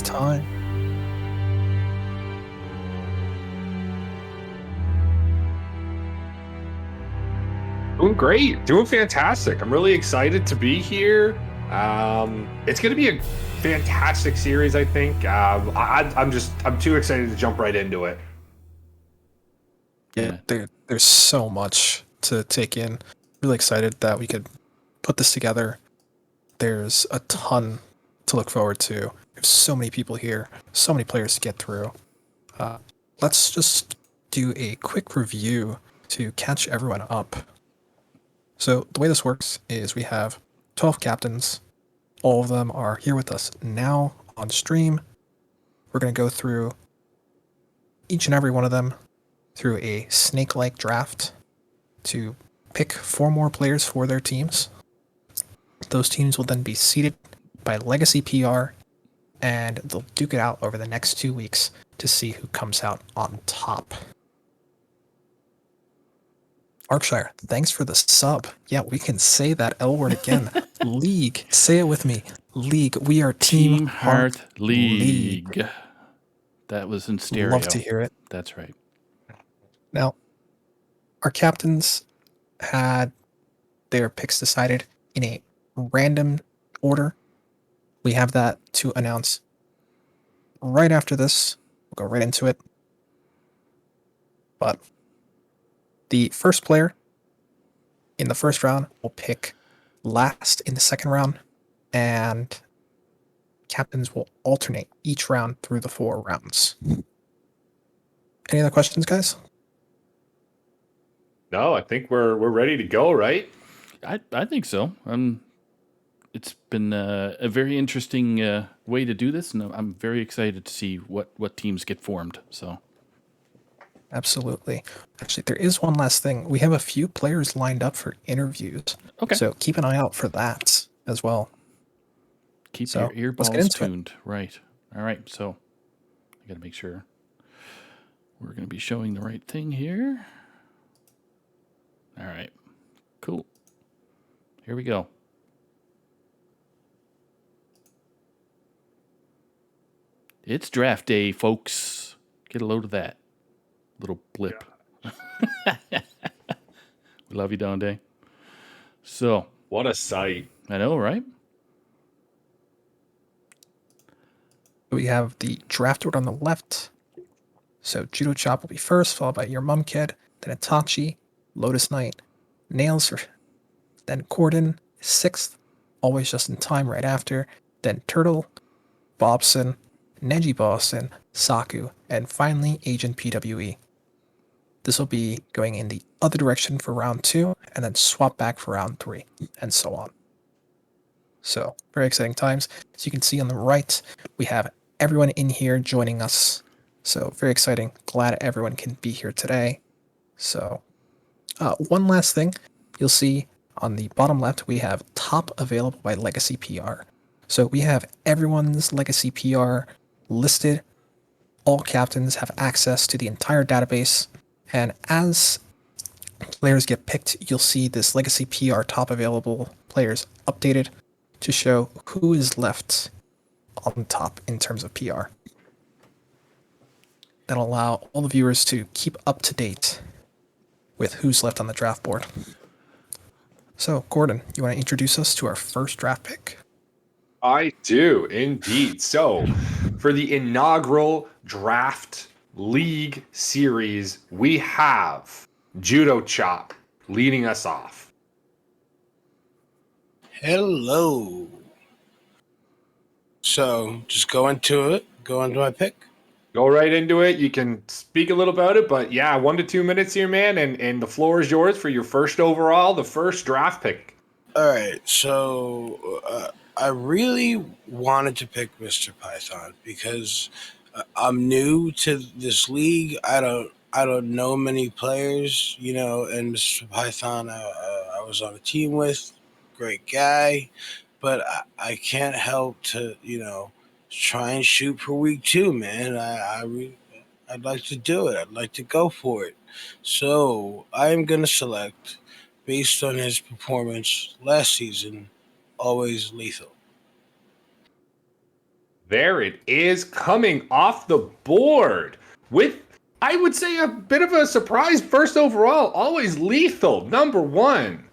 time. Doing great, doing fantastic. I'm really excited to be here. It's going to be a fantastic series, I think. I'm too excited to jump right into it. Yeah, there's so much to take in. Really excited that we could put this together. There's a ton to look forward to. There's so many people here, so many players to get through. Let's just do a quick review to catch everyone up. So the way this works is we have 12 captains. All of them are here with us now on stream. We're going to go through each and every one of them through a snake-like draft to pick 4 more players for their teams. Those teams will then be seeded by Legacy PR, and they'll duke it out over the next 2 weeks to see who comes out on top. Arkshire, thanks for the sub. Yeah, we can say that L word again. League, say it with me. League, we are Team Hearth League. That was in stereo. Love to hear it. That's right. Now, our captains had their picks decided in a random order. We have that to announce right after this. We'll go right into it. But the first player in the first round will pick last in the second round, and captains will alternate each round through the 4 rounds. Any other questions, guys? No, I think we're ready to go, right? I think so. It's been a very interesting way to do this, and I'm very excited to see what teams get formed. So, Absolutely. Actually, there is one last thing. We have a few players lined up for interviews. okay. So keep an eye out for that as well. Keep So, your let's get earballs into it. tuned. Right. All right. So, I got to make sure we're going to be showing the right thing here. All right. Cool. Here we go. It's draft day, folks. Get a load of that little blip. Yeah. We love you, Donde. So, What a sight. I know, right? We have the draft order on the left. So Judo Chop will be first, followed by Your Mum Kid, then Itachi, Lotus Knight, Nails, then Corden, 6th, always just in time right after, then Turtle, Bobson, Neji Boston, Saku, and finally Agent PWE. This will be going in the other direction for round 2, and then swap back for round 3, and so on. So, very exciting times. As you can see on the right, we have everyone in here joining us. So, very exciting. Glad everyone can be here today. So, one last thing. You'll see on the bottom left, we have top available by Legacy PR. So, we have everyone's Legacy PR listed. All captains have access to the entire database. And as players get picked, you'll see this Legacy PR top available players updated to show who is left on top in terms of PR. That'll allow all the viewers to keep up to date with who's left on the draft board. So, Gordon, you want to introduce us to our first draft pick? I do, indeed. So, for the inaugural draft league series, we have Judo Chop leading us off. Hello. So, just go into it. Go into my pick. Go right into it. You can speak a little about it, but yeah, 1 to 2 minutes here, man, and the floor is yours for your first overall, the first draft pick. All right. So, I really wanted to pick Mr. Python because I'm new to this league. I don't know many players, and Mr. Python I was on a team with, great guy, but I can't help to, try and shoot for week 2, man. I'd like to do it. I'd like to go for it. So I am going to select, based on his performance last season, always lethal. There it is, coming off the board with, I would say, a bit of a surprise first overall. Always Lethal, number 1.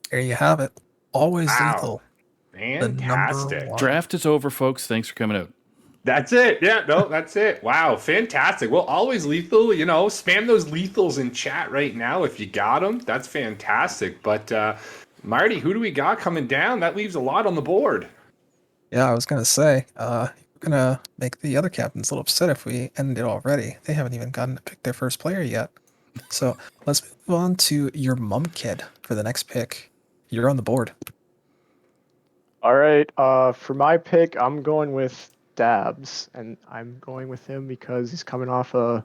There you have it. Always Wow. Lethal. The number Fantastic. 1. Draft is over, folks. Thanks for coming out. That's it. Yeah, no, that's it. Wow, fantastic. Well, always lethal, spam those lethals in chat right now if you got them. That's fantastic. But Marty, who do we got coming down? That leaves a lot on the board. Yeah, I was going to say, we're going to make the other captains a little upset if we end it already. They haven't even gotten to pick their first player yet. So let's move on to your mum kid for the next pick. You're on the board. All right. For my pick, I'm going with Dabs, and I'm going with him because he's coming off a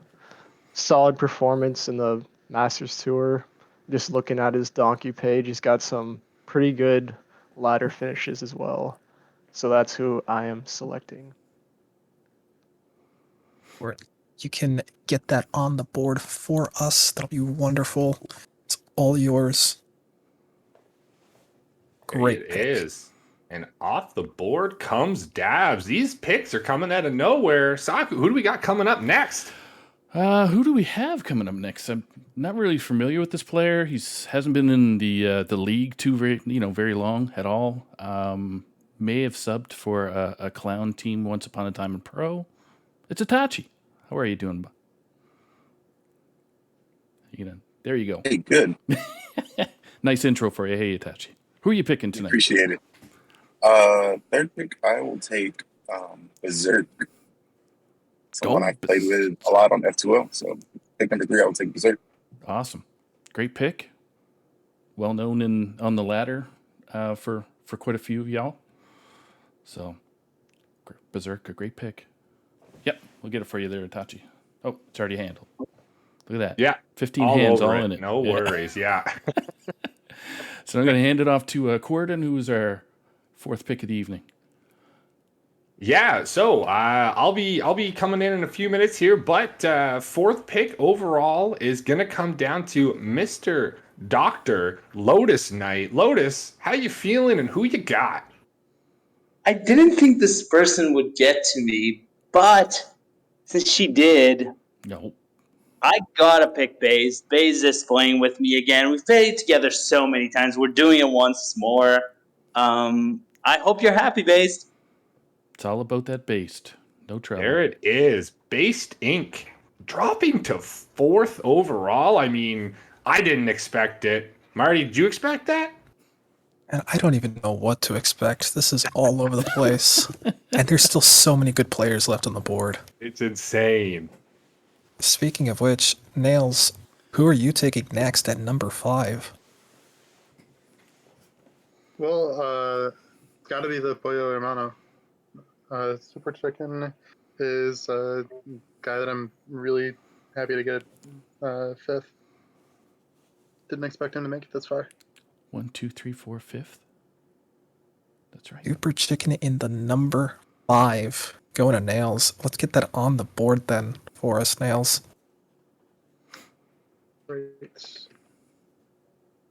solid performance in the Masters Tour. Just looking at his donkey page, he's got some pretty good ladder finishes as well. So that's who I am selecting. Or you can get that on the board for us. That'll be wonderful. It's all yours. Great It pick. is. And off the board comes Dabs. These picks are coming out of nowhere. Saku, who do we got coming up next? Who do we have coming up next? I'm not really familiar with this player. Hasn't been in the league very long at all. May have subbed for a clown team once upon a time in pro. It's Itachi. How are you doing? There you go. Hey, good. Nice intro for you. Hey, Itachi. Who are you picking tonight? Appreciate it. Third pick, I will take Berserk. Someone I played with a lot on F2L. So pick number 3, I will take Berserk. Awesome. Great pick. Well known on the ladder for quite a few of y'all. So Berserk, a great pick. Yep, we'll get it for you there, Itachi. Oh, it's already handled. Look at that. Yeah. 15 hands all in it. No worries. Yeah. So I'm going to hand it off to Corden, who is our 4th pick of the evening. Yeah, so I'll be coming in a few minutes here, but 4th pick overall is gonna come down to Mr. Dr. Lotus Knight. Lotus, how you feeling and who you got? I didn't think this person would get to me, but since she did, No. I gotta pick Baze. Baze is playing with me again. We've played together so many times. We're doing it once more. I hope you're happy, Baze. It's all about that based. No trouble. There it is, Based Inc. dropping to 4th overall. I mean, I didn't expect it. Marty, did you expect that? And I don't even know what to expect. This is all over the place. And there's still so many good players left on the board. It's insane. Speaking of which, Nails, who are you taking next at number 5? Well, it's got to be the Pollo Hermano. Super Chicken is a guy that I'm really happy to get 5th. Didn't expect him to make it this far. 1, 2, 3, 4, 5th. That's right. Super Chicken in the number 5. Going to Nails. Let's get that on the board then for us, Nails. Great.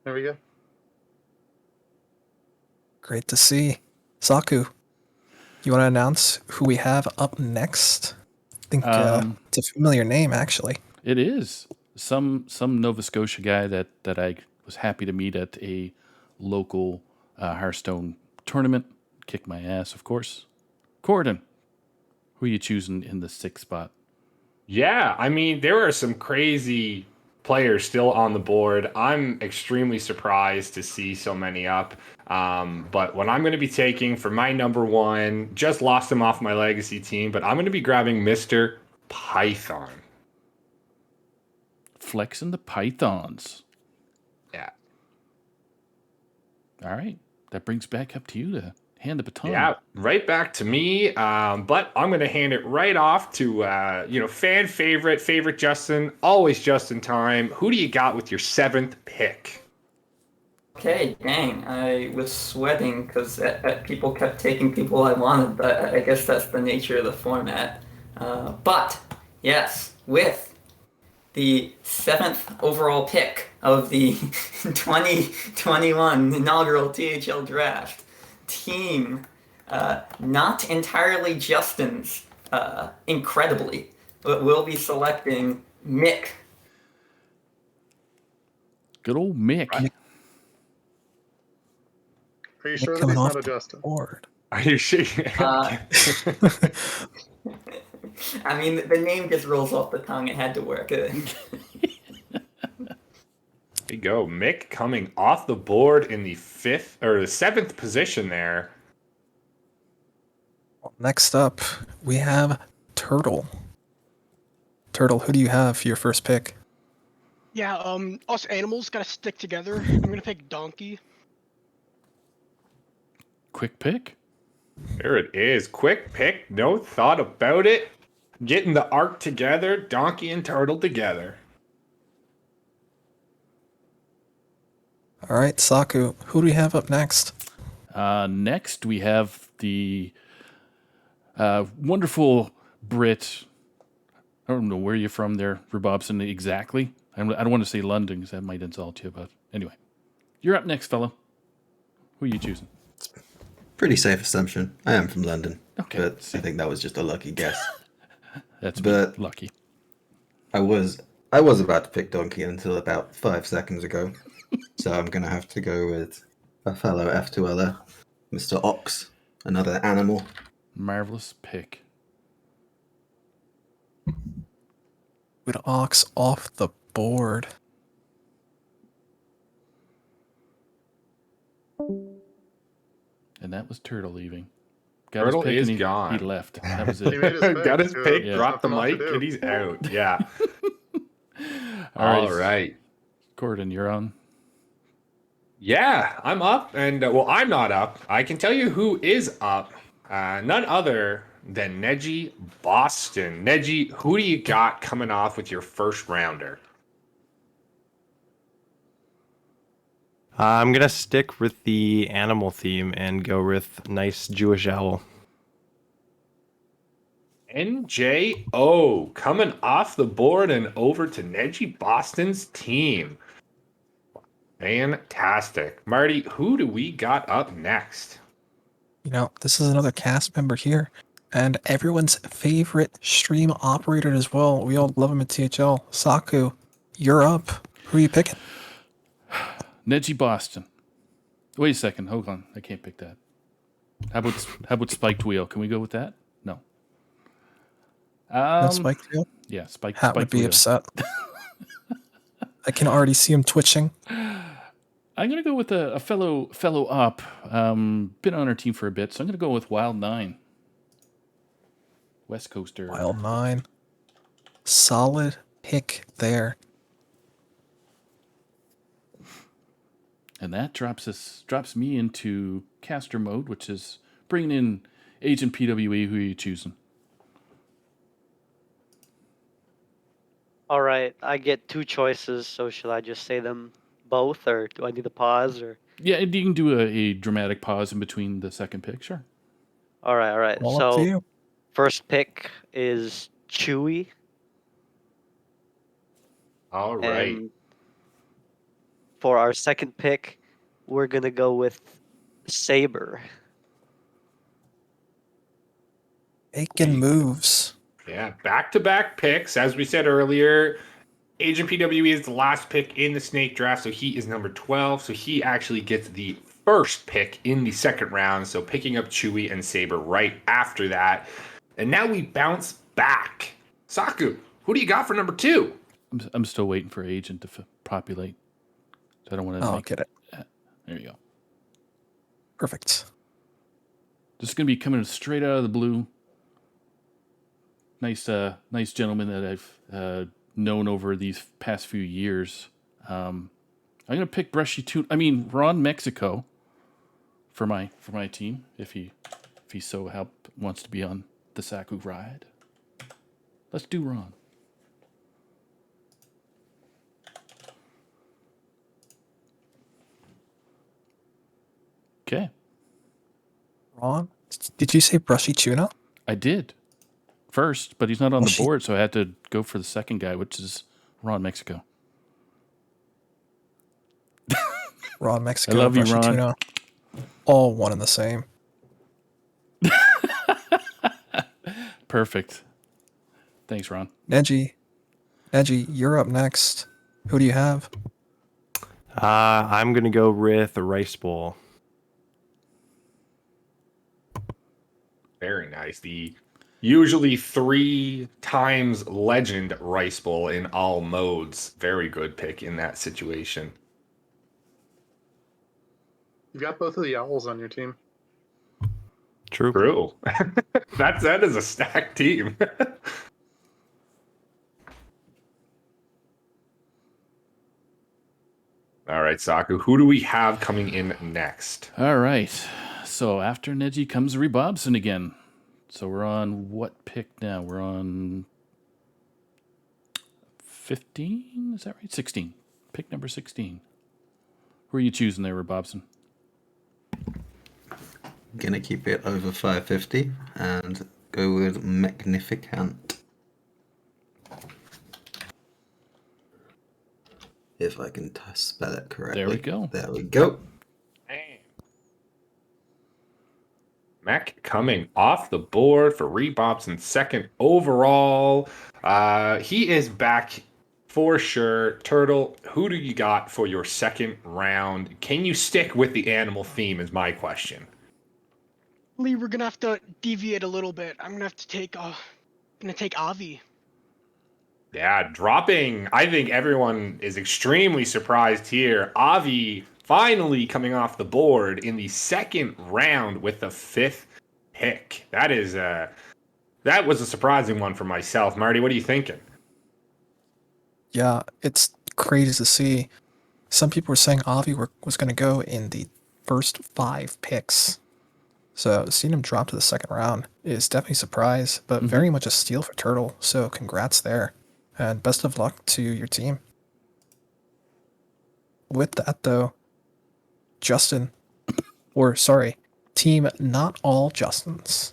There we go. Great to see. Saku, you want to announce who we have up next? I think it's a familiar name, actually. It is. Some Nova Scotia guy that I was happy to meet at a local Hearthstone tournament. Kicked my ass, of course. Corden, who are you choosing in the 6th spot? Yeah, I mean, there are some crazy players still on the board. I'm extremely surprised to see so many up. But what I'm going to be taking for my number 1, just lost him off my legacy team, but I'm going to be grabbing Mr. Python. Flexing the Pythons. Yeah. All right. That brings back up to you to hand the baton. Yeah, right back to me. But I'm going to hand it right off to, fan favorite Justin, always just in time. Who do you got with your 7th pick? Okay, dang. I was sweating because people kept taking people I wanted, but I guess that's the nature of the format. But, yes, with the 7th overall pick of the 2021 inaugural THL draft, Team not entirely Justin's, incredibly, but we'll be selecting Mick. Good old Mick. Right. Are you Mick sure that coming he's off not a the Justin? board. Are you sure? I mean, the name just rolls off the tongue. It had to work. There you go. Mick coming off the board in the 7th position there. Next up, we have Turtle. Turtle, who do you have for your first pick? Yeah, us animals gotta stick together. I'm gonna pick Donkey. Quick pick. There it is. Quick pick. No thought about it. Getting the arc together. Donkey and Turtle together. All right, Saku, who do we have up next? Next, we have the wonderful Brit. I don't know where you're from there, Robobson, exactly. I don't want to say London because that might insult you, but anyway. You're up next, fellow. Who are you choosing? Pretty safe assumption. I am from London. Okay. But I think that was just a lucky guess. That's But lucky. I was about to pick Donkey until about 5 seconds ago. So I'm going to have to go with a fellow F2Ler, Mr. Ox, another animal. Marvelous pick. With Ox off the board. And that was Turtle leaving. Turtle his pick is and gone. He left. That was it. He made his pick. Got his pick, Yeah. dropped the Nothing else to mic, do. and he's out. Yeah. All All right. Gordon, you're on. Yeah, I'm up. And, well, I'm not up. I can tell you who is up. None other than Neji Boston. Neji, who do you got coming off with your first rounder? I'm gonna stick with the animal theme and go with nice Jewish owl. NJO coming off the board and over to Neji Boston's team. Fantastic. Marty, who do we got up next? You know, this is another cast member here. And everyone's favorite stream operator as well. We all love him at THL. Saku, you're up. Who are you picking? Neji Boston. Wait a second. Hold on. I can't pick that. How about Spiked Wheel? Can we go with that? No. No Spike Wheel? Yeah, Spiked Hat would Spiked be Wheel. upset. I can already see him twitching. I'm gonna go with a fellow up. Been on our team for a bit, so I'm gonna go with Wild 9. West Coaster. Wild 9. Solid pick there. And that drops me into caster mode, which is bringing in Agent PWE. Who are you choosing? All right, I get two choices, so should I just say them both, or do I need to pause? Or Yeah, you can do a dramatic pause in between the second pick, sure. all right. All up to So you. first pick is Chewy. All right. And for our second pick, we're gonna go with Saber. Making moves. Yeah, back-to-back picks. As we said earlier, Agent PWE is the last pick in the snake draft, so he is number 12. So he actually gets the first pick in the second round. So picking up Chewy and Saber right after that. And now we bounce back. Saku, who do you got for number 2? I'm still waiting for Agent to populate. So I don't want to. I'll get it. There you go. Perfect. This is going to be coming straight out of the blue. Nice gentleman that I've known over these past few years. I'm going to pick Ron Mexico for my team if he so wants to be on the Saku ride. Let's do Ron. Okay. Ron, did you say Brushy Tuna? I did first, but he's not on the board, so I had to go for the second guy, which is Ron Mexico. Ron Mexico, I love you, Brushy Ron. Tuna. All one and the same. Perfect. Thanks, Ron. Neji, you're up next. Who do you have? I'm gonna go with a rice bowl. Very nice. The usually 3 times legend Rice Bowl in all modes. Very good pick in that situation. You've got both of the owls on your team. True. that is a stacked team. All right, Saku. Who do we have coming in next? All right. So after Neji comes Rebobson again. So we're on what pick now? We're on 15? Is that right? 16. Pick number 16. Who are you choosing there, Rebobson? Gonna keep it over 550 and go with Magnificant. If I can spell it correctly. There we go. There we go. Mac coming off the board for Rebobson second overall. He is back for sure. Turtle, who do you got for your second round? Can you stick with the animal theme is my question. Lee, we're gonna have to deviate a little bit. I'm gonna have to take Avi. Yeah, dropping. I think everyone is extremely surprised here. Avi finally coming off the board in the second round with the 5th pick. That was a surprising one for myself. Marty, what are you thinking? Yeah, it's crazy to see. Some people were saying Avi was going to go in the first 5 picks. So seeing him drop to the second round is definitely a surprise, but very much a steal for Turtle. So congrats there. And best of luck to your team. With that, though, Justin, team not all Justins.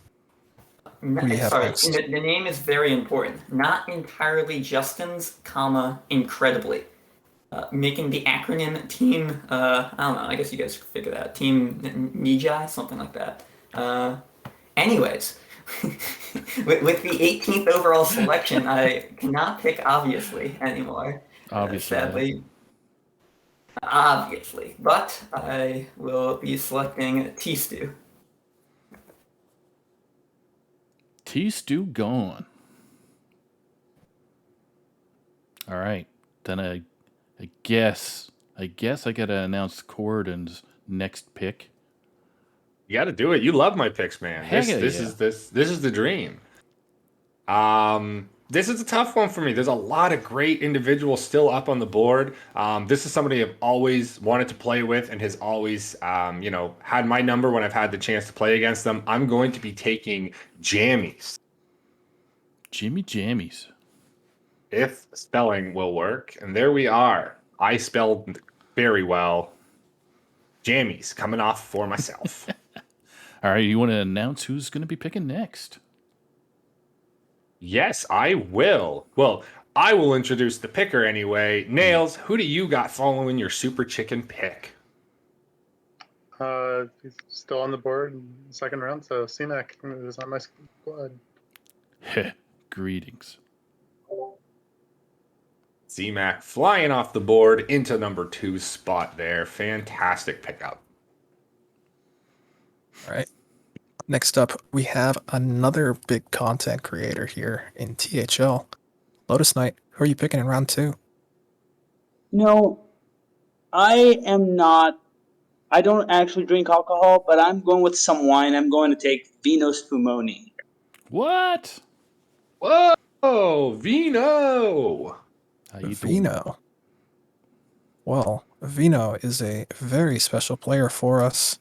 Who do you have Sorry, next? the name is very important. Not entirely Justin's, incredibly. Making the acronym team, I don't know, I guess you guys could figure that. Team Nijai, something like that. Anyways, with the 18th overall selection, I cannot pick obviously anymore. Obviously. Sadly. Obviously. But I will be selecting T-Stew. T-Stew gone. All right. Then I guess I gotta announce Corridon's next pick. You got to do it. You love my picks, man. This is the dream. This is a tough one for me. There's a lot of great individuals still up on the board. This is somebody I've always wanted to play with and has always, had my number when I've had the chance to play against them. I'm going to be taking Jammies. Jimmy Jammies. If spelling will work. And there we are. I spelled very well. Jammies coming off for myself. All right, you want to announce who's going to be picking next? Yes, I will. Well, I will introduce the picker anyway. Nails, who do you got following your super chicken pick? He's still on the board in the second round, so C-Mac is on my squad. Greetings. C-Mac flying off the board into number 2 spot there. Fantastic pickup. All right. Next up, we have another big content creator here in THL. Lotus Knight, who are you picking in round 2? I don't actually drink alcohol, but I'm going with some wine. I'm going to take Vino Spumoni. What? Whoa, Vino! Vino. Well, Vino is a very special player for us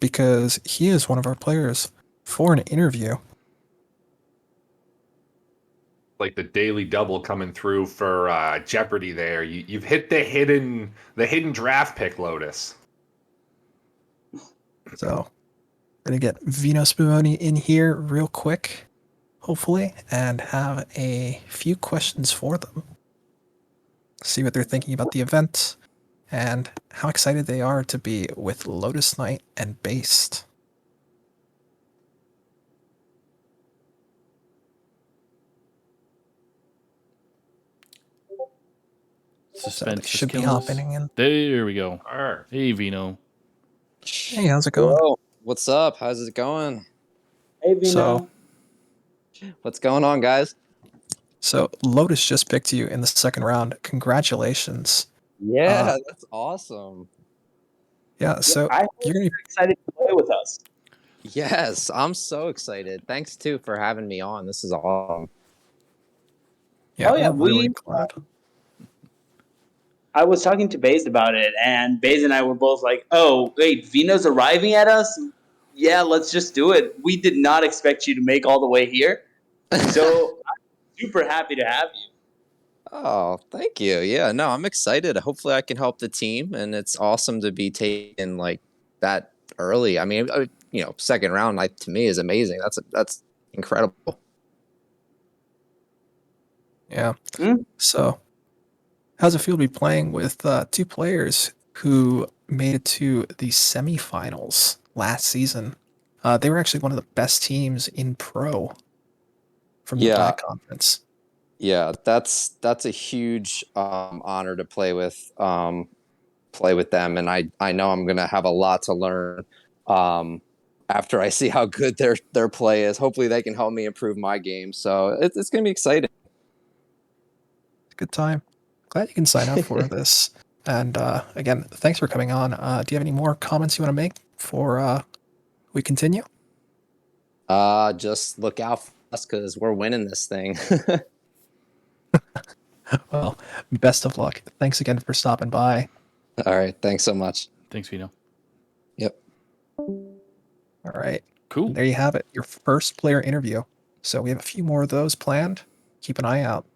because he is one of our players for an interview. Like the daily double coming through for Jeopardy there. You've hit the hidden draft pick, Lotus. So, gonna get Vino Spumoni in here real quick, hopefully, and have a few questions for them. See what they're thinking about the event, and how excited they are to be with Lotus Knight and Based. suspense should be kills. hopping in. There we go. Arr. Hey, Vino. Hey, how's it going? Whoa, what's up? How's it going? Hey, Vino. So, What's going on, guys? so Lotus just picked you in the second round. Congratulations. Yeah, that's awesome. Yeah, so I hope you're gonna be, excited to play with us. Yes, I'm so excited. Thanks too for having me on. This is awesome. yeah, Oh, yeah, we're really glad. I was talking to Baze about it, and Baze and I were both like, "Oh, wait, Vino's arriving at us? Yeah, let's just do it." We did not expect you to make all the way here, so I'm super happy to have you. Oh, thank you. Yeah, no, I'm excited. Hopefully, I can help the team, and it's awesome to be taken like that early. I mean, second round, like to me, is amazing. That's incredible. Yeah. Hmm? So, how's it feel to be playing with two players who made it to the semifinals last season? They were actually one of the best teams in pro from the Yeah, Black Conference. yeah, that's a huge honor to play with them, and I know I'm gonna have a lot to learn after I see how good their play is. Hopefully, they can help me improve my game. So it's gonna be exciting. Good time. Glad you can sign up for this. And again, thanks for coming on. Do you have any more comments you want to make before we continue? Just look out for us because we're winning this thing. Well, best of luck. Thanks again for stopping by. All right, thanks so much. Thanks, Vino. Yep. All right. Cool. There you have it, your first player interview. So we have a few more of those planned. Keep an eye out.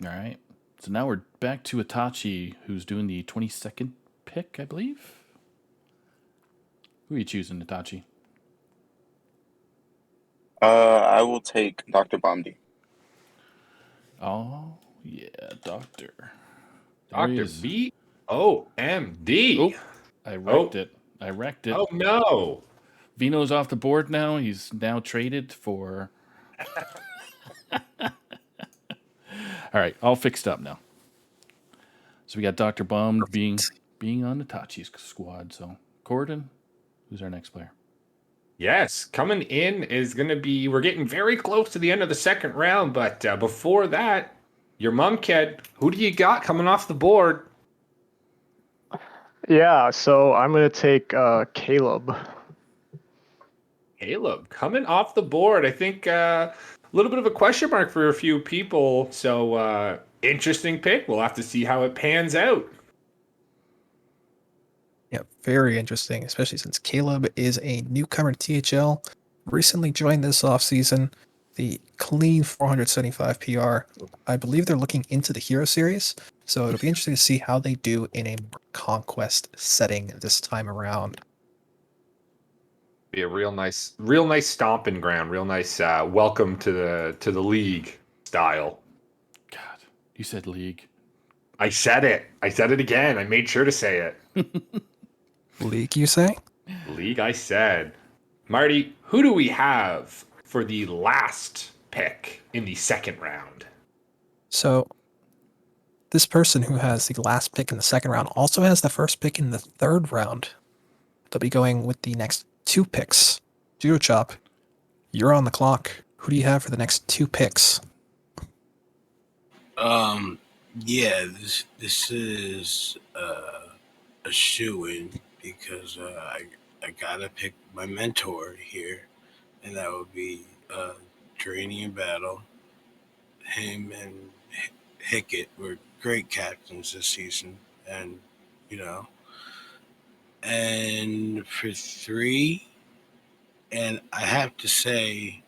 All right. So now we're back to Itachi, who's doing the 22nd pick, I believe. Who are you choosing, Itachi? I will take Dr. Bombi. Oh, yeah, Doctor. Dr. B-O-M-D. Oh, I wrecked it. I wrecked it. Oh, no. Vino's off the board now. He's now traded for... All right, all fixed up now. So we got Dr. Bum being on Itachi's squad. So, Corden, who's our next player? Yes, coming in is going to be, we're getting very close to the end of the second round, but before that, your mom kid, who do you got coming off the board? Yeah, so I'm gonna take Caleb. Caleb, coming off the board. I think a little bit of a question mark for a few people. So, interesting pick. We'll have to see how it pans out. Yeah, very interesting, especially since Caleb is a newcomer to THL, recently joined this offseason. The clean 475 PR. I believe they're looking into the Hero Series, so it'll be interesting to see how they do in a conquest setting this time around. Be a real nice stomping ground. Real nice welcome to the league style. God, you said league. I said it. I said it again. I made sure to say it. League, you say? League, I said. Marty, who do we have for the last pick in the second round? So, this person who has the last pick in the second round also has the first pick in the third round. They'll be going with the next two picks. Judo Chop, you're on the clock. Who do you have for the next two picks? Yeah, this is a shoe-in because I gotta pick my mentor here, and that would be Drainy in Battle. Him and Hickett were great captains this season, and you know. And for three, and I have to say,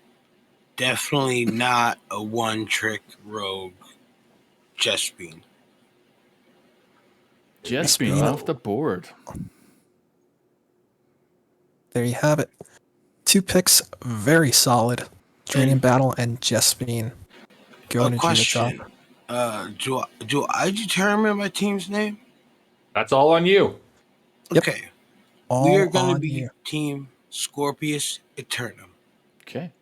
definitely not a one-trick rogue, Jespin. Jespin off the board. There you have it. Two picks, very solid. Draining Battle and Jespin. Going to Judo Chop. Do I determine my team's name? That's all on you. Yep. Okay. All We are going to on be you. Team Scorpius Eternum. Okay.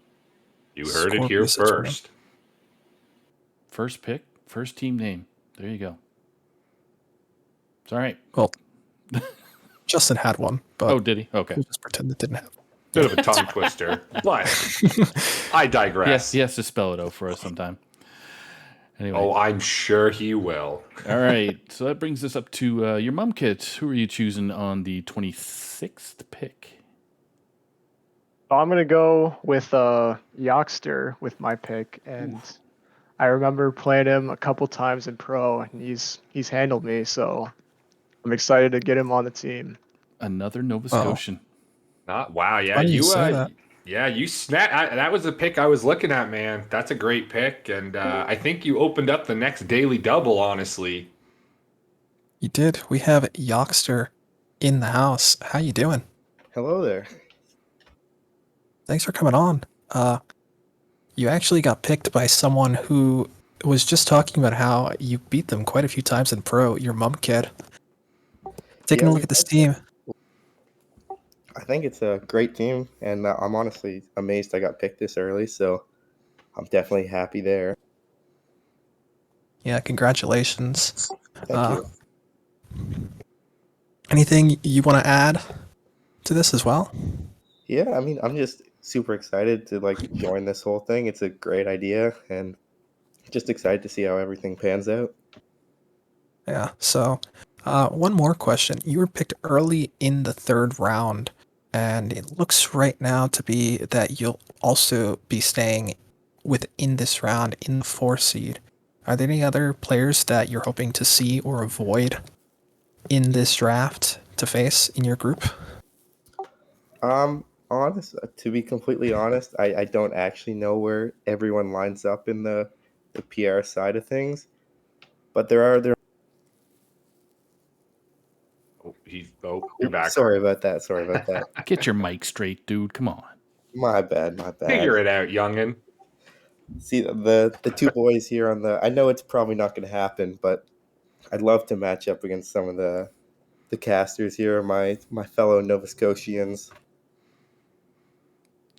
You heard it here first. First pick, first team name. There you go. It's all right. Well, Justin had one, but Oh, did he? Okay. we'll just pretend it didn't happen. Bit of a tongue twister, but I digress. He has to spell it out for us sometime. Anyway. Oh, I'm sure he will. All right. So that brings us up to your mom kit. Who are you choosing on the 26th pick? So I'm gonna go with Yockster with my pick, and I remember playing him a couple times in pro, and he's handled me. So I'm excited to get him on the team. Another Nova Scotian. Wow, yeah, Funny you you say that. yeah, you snapped. That was the pick I was looking at, man. That's a great pick, and I think you opened up the next daily double. Honestly, You did. We have Yockster in the house. How you doing? Hello there. Thanks for coming on. You actually got picked by someone who was just talking about how you beat them quite a few times in pro, your mom kid. Taking a look at this team. I think it's a great team, and I'm honestly amazed I got picked this early, so I'm definitely happy there. Yeah, congratulations. Thank you. Anything you want to add to this as well? Yeah, I mean, I'm just super excited to join this whole thing. It's a great idea, and just excited to see how everything pans out. Yeah, so one more question. You were picked early in the 3rd round, and it looks right now to be that you'll also be staying within this round in the 4 seed. Are there any other players that you're hoping to see or avoid in this draft to face in your group? To be completely honest, I don't actually know where everyone lines up in the PR side of things, but there. You're back. Sorry about that. Get your mic straight, dude. Come on. My bad. Figure it out, youngin. See the 2 boys here on the. I know it's probably not going to happen, but I'd love to match up against some of the casters here, my fellow Nova Scotians.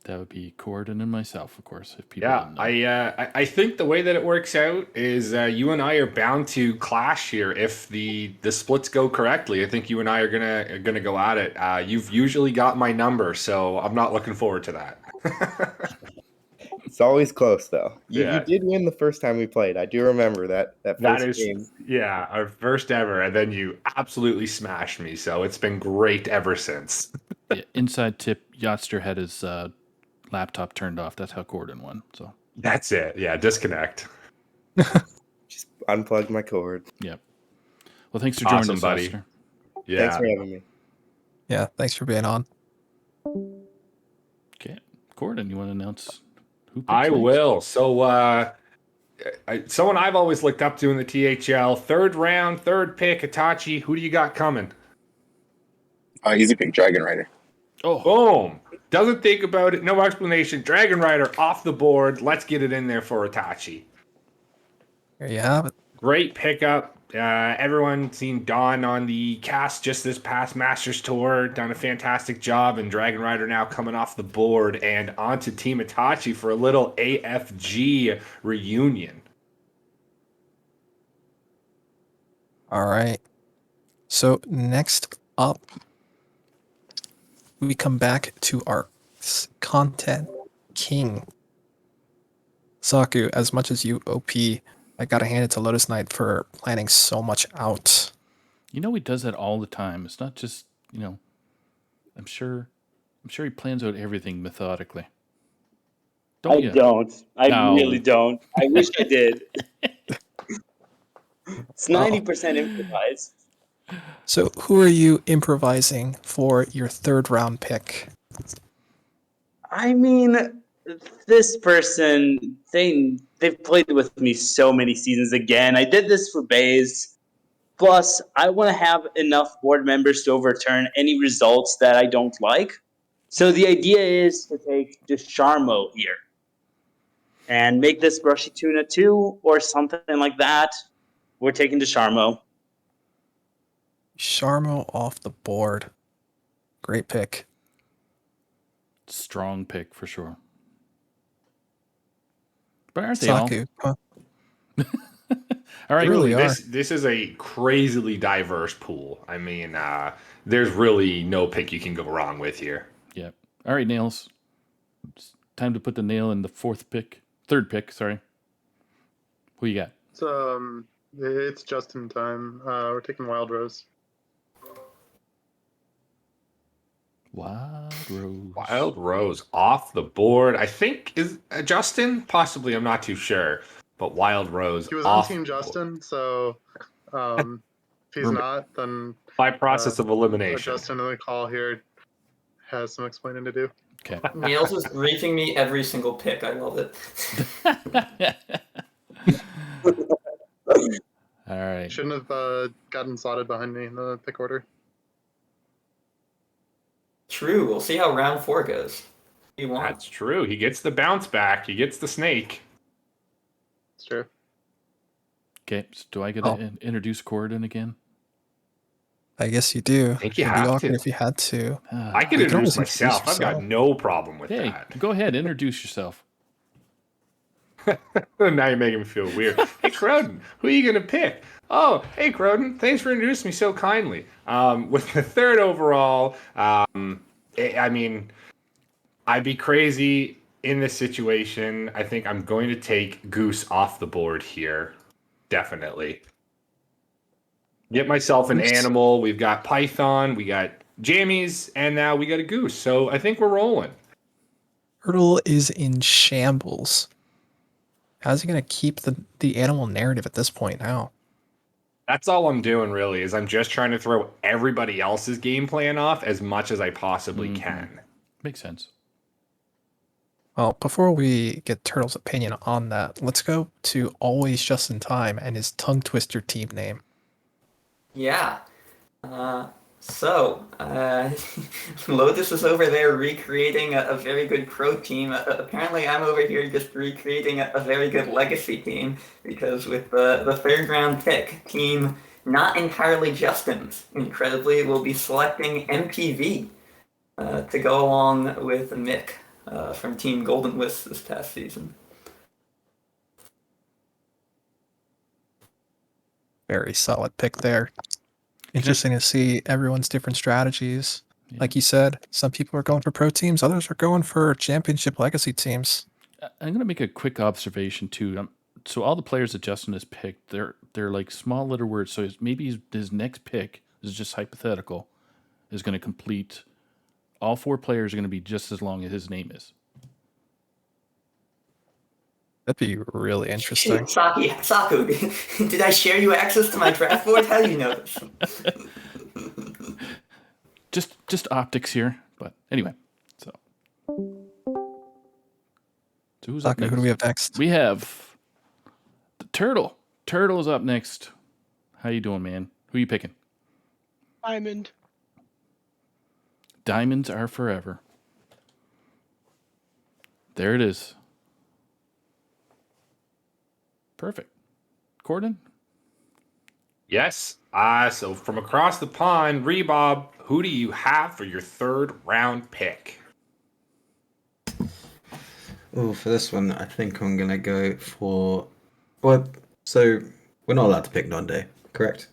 That would be Corden and myself, of course, if people didn't know. I think the way that it works out is you and I are bound to clash here if the splits go correctly. I think you and I are gonna go at it. You've usually got my number, so I'm not looking forward to that. It's always close, though. You Yeah. did win the first time we played. I do remember that first game. Yeah, our first ever, and then you absolutely smashed me. So it's been great ever since. Yeah, inside tip: Yachtster had his laptop turned off. That's how Corden won. So that's it. Yeah, disconnect. Just unplugged my cord. Yep. Well, thanks for joining us, buddy. Oscar. Yeah. Thanks for having me. Yeah, thanks for being on. Okay, Corden, you want to announce who picks I next? will. So, someone I've always looked up to in the THL, 3rd round, 3rd pick, Itachi. Who do you got coming? Easy pick, Dragon Rider. Oh, boom! Doesn't think about it. No explanation. Dragon Rider off the board. Let's get it in there for Itachi. There you have it. Great pickup. Everyone seen Dawn on the cast just this past Masters Tour. Done a fantastic job. And Dragon Rider now coming off the board and onto Team Itachi for a little AFG reunion. All right. So next up, we come back to our content king. Saku, as much as you OP, I gotta hand it to Lotus Knight for planning so much out. You know he does that all the time. It's not just, I'm sure he plans out everything methodically. I really don't. I wish I did. It's 90% improvised. So who are you improvising for your 3rd round pick? I mean, this person, they've played with me so many seasons again. I did this for Baze. Plus, I want to have enough board members to overturn any results that I don't like. So the idea is to take Desharmo here and make this Brushy Tuna 2 or something like that. We're taking Desharmo. Sharmo off the board. Great pick. Strong pick for sure. But aren't they Saku, all? huh? All right. Really are. This is a crazily diverse pool. I mean, there's really no pick you can go wrong with here. Yep. All right, Nails. It's time to put the nail in the third pick. Sorry. Who you got? It's just in time. We're taking Wild Rose. Wild Rose. Wild Rose off the board. I think is Justin. Possibly, I'm not too sure. But Wild Rose. He was on off Team the board. Justin, so if he's not, then By process of elimination. Justin in the call here has some explaining to do. Okay. Niels is reaching me every single pick. I love it. All right. Shouldn't have gotten slotted behind me in the pick order. True. We'll see how round 4 goes. That's true. He gets the bounce back. He gets the snake. It's true. Okay. So do I get to introduce Corden again? I guess you do. I think you It'd be have awkward to. if you had to. I can You can introduce always myself. I've got no problem with Hey, that. go ahead. Introduce yourself. Now you're making me feel weird. Hey, Croden, who are you going to pick? Oh, hey, Croden, thanks for introducing me so kindly. With the third overall, I mean, I'd be crazy in this situation. I think I'm going to take Goose off the board here. Definitely. Get myself an animal. We've got Python, we got Jammies, and now we got a Goose. So I think we're rolling. Turtle is in shambles. How's he going to keep the animal narrative at this point now? That's all I'm doing, really, is I'm just trying to throw everybody else's game plan off as much as I possibly can. Makes sense. Well, before we get Turtle's opinion on that, let's go to Always Just in Time and his tongue twister team name. Yeah. Lotus is over there recreating a very good Crow team. Apparently, I'm over here just recreating a very good Legacy team, because with the third round pick, team not entirely Justin's, incredibly, will be selecting MPV to go along with Mick from Team Golden Wisp this past season. Very solid pick there. Interesting to see everyone's different strategies. Yeah. Like you said, some people are going for pro teams, others are going for championship legacy teams. I'm going to make a quick observation too. So all the players that Justin has picked, they're like small letter words. So maybe his next pick, this is just hypothetical, is going to complete. All 4 players are going to be just as long as his name is. That'd be really interesting. Saku, did I share you access to my draft board? How do you know this? Just optics here, but anyway. So who's up Saku, next? who do we have next? We have the Turtle. Turtle's up next. How you doing, man? Who are you picking? Diamond. Diamonds are forever. There it is. Perfect. Corden? Yes. So from across the pond, Rebob, who do you have for your third round pick? Oh, for this one, I think I'm going to go for... Well, so we're not allowed to pick Nonde, correct?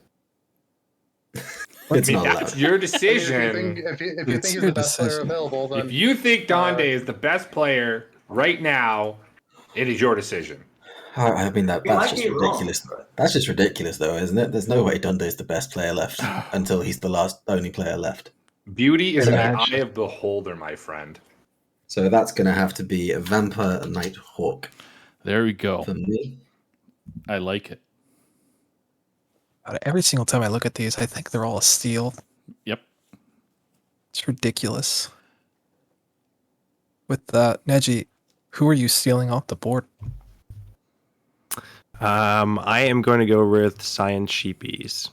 It's not allowed. That's your decision. If you think he's the best player available, then... If you think Donde is the best player right now, it is your decision. I mean, that's just ridiculous. That's just ridiculous, though, isn't it? There's no way Donde is the best player left until he's the only player left. Beauty is in the eye of the beholder, my friend. So that's going to have to be a Vampire Nighthawk. There we go. For me. I like it. Every single time I look at these, I think they're all a steal. Yep. It's ridiculous. With Neji, who are you stealing off the board? I am going to go with Science Sheepies.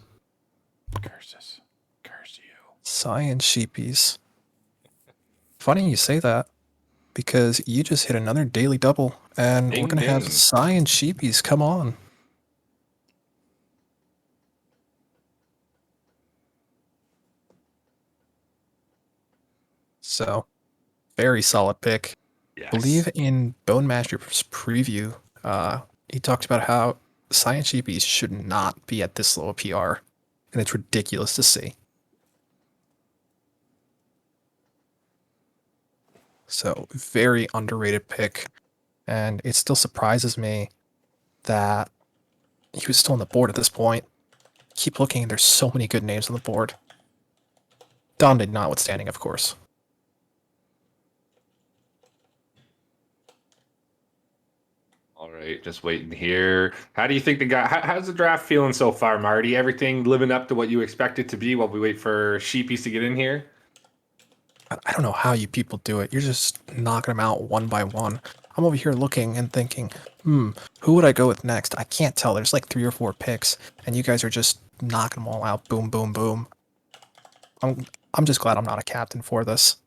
Curses. Curse you. Science Sheepies. Funny you say that, because you just hit another daily double, and Ding, we're going to have Science Sheepies come on. So, very solid pick. Yes. I believe in Bone Master's preview, he talked about how Science Sheepies should not be at this low a PR, and it's ridiculous to see. So, very underrated pick, and it still surprises me that he was still on the board at this point. Keep looking, there's so many good names on the board. Donded notwithstanding, of course. All right, just waiting here. How do you think the guy? How's the draft feeling so far, Marty? Everything living up to what you expect it to be while we wait for Sheepies to get in here? I don't know how you people do it. You're just knocking them out one by one. I'm over here looking and thinking, who would I go with next? I can't tell. There's like 3 or 4 picks, and you guys are just knocking them all out. Boom, boom, boom. I'm just glad I'm not a captain for this.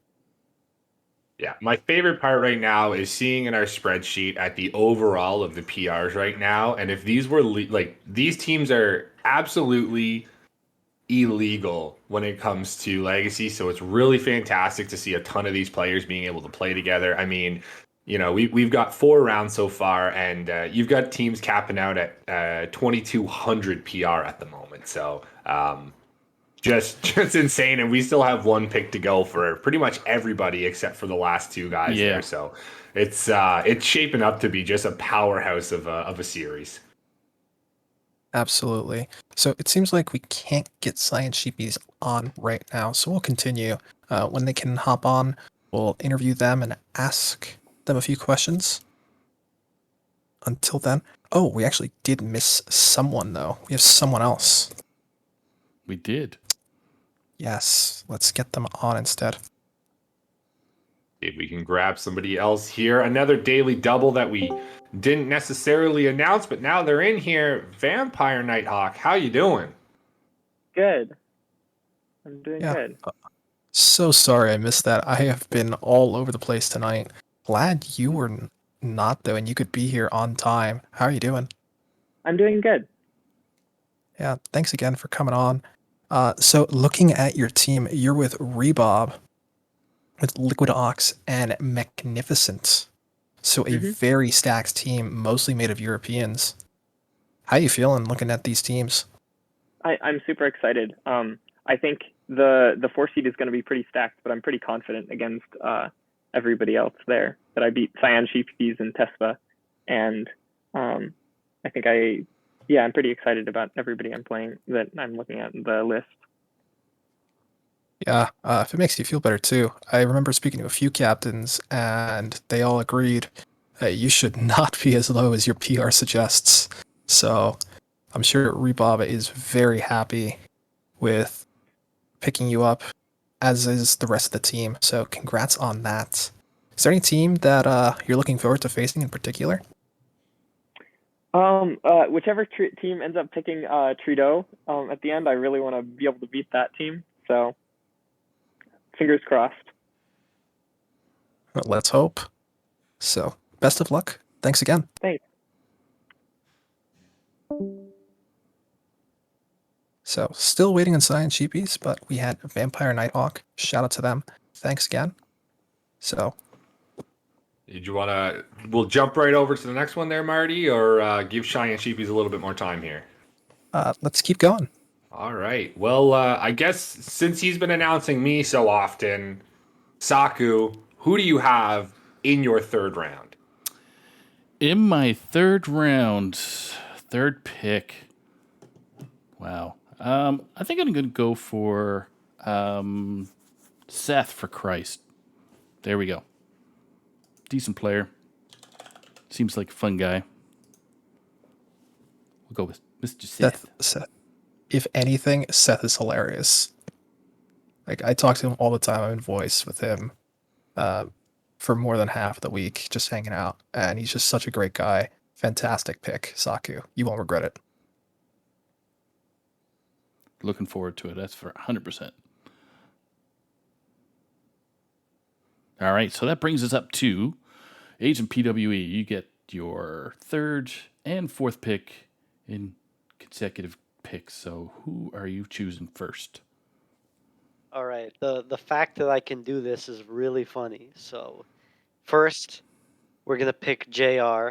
Yeah, my favorite part right now is seeing in our spreadsheet at the overall of the PRs right now, and if these were these teams are absolutely illegal when it comes to legacy, so it's really fantastic to see a ton of these players being able to play together. I mean, we've got 4 rounds so far, and you've got teams capping out at 2200 PR at the moment. So just insane, and we still have 1 pick to go for pretty much everybody except for the last 2 guys there. So it's shaping up to be just a powerhouse of a series. Absolutely. So it seems like we can't get Science Sheepies on right now, so we'll continue. When they can hop on, we'll interview them and ask them a few questions. Until then, we actually did miss someone, though. We have someone else. We did. Yes, let's get them on instead. If we can grab somebody else here. Another daily double that we didn't necessarily announce, but now they're in here. Vampire Nighthawk, how you doing? Good. I'm doing good. So sorry I missed that. I have been all over the place tonight. Glad you were not, though, and you could be here on time. How are you doing? I'm doing good. Yeah, thanks again for coming on. So looking at your team, you're with Rebob, with Liquid Ox, and Magnificent. So a very stacked team, mostly made of Europeans. How you feeling looking at these teams? I'm super excited. I think the 4 seed is going to be pretty stacked, but I'm pretty confident against everybody else there that I beat Cyan Sheepies and Tespa, and I think I'm pretty excited about everybody I'm playing that I'm looking at the list. Yeah, if it makes you feel better too. I remember speaking to a few captains, and they all agreed you should not be as low as your PR suggests. So I'm sure Rebob is very happy with picking you up, as is the rest of the team. So congrats on that. Is there any team that you're looking forward to facing in particular? Whichever team ends up picking Trudeau at the end, I really want to be able to beat that team. So fingers crossed. Let's hope. So best of luck. Thanks again. Thanks. So still waiting on Cyan Sheepies, but we had Vampire Nighthawk. Shout out to them. Thanks again. So Did you want to? We'll jump right over to the next one there, Marty, or give Cheyenne Sheepies a little bit more time here. Let's keep going. All right. Well, I guess since he's been announcing me so often, Saku, who do you have in your 3rd round? In my 3rd round, 3rd pick. Wow. I think I'm going to go for Seth, for Christ. There we go. Decent player. Seems like a fun guy. We'll go with Mr. Seth. If anything, Seth is hilarious. Like, I talk to him all the time. I'm in voice with him for more than half of the week, just hanging out. And he's just such a great guy. Fantastic pick, Saku. You won't regret it. Looking forward to it. That's for 100%. All right, so that brings us up to Agent PWE. You get your 3rd and 4th pick in consecutive picks. So who are you choosing first? All right. The fact that I can do this is really funny. So first, we're going to pick JR.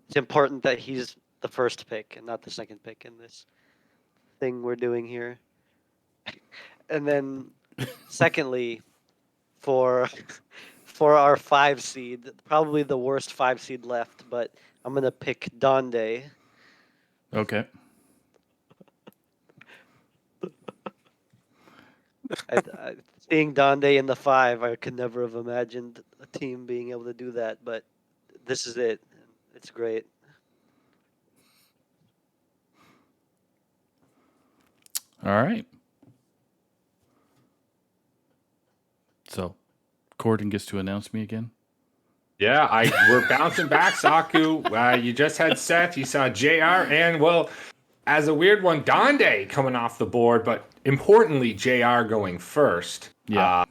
It's important that he's the first pick and not the second pick in this thing we're doing here. And then, secondly, for our 5 seed, probably the worst 5 seed left, but I'm gonna pick Donde. Okay. Seeing Donde in the 5, I could never have imagined a team being able to do that, but this is it. It's great. All right. So, Corden gets to announce me again. Yeah, we're bouncing back, Saku. You just had Seth, you saw JR, and well, as a weird one, Donde coming off the board, but importantly, JR going first. Yeah.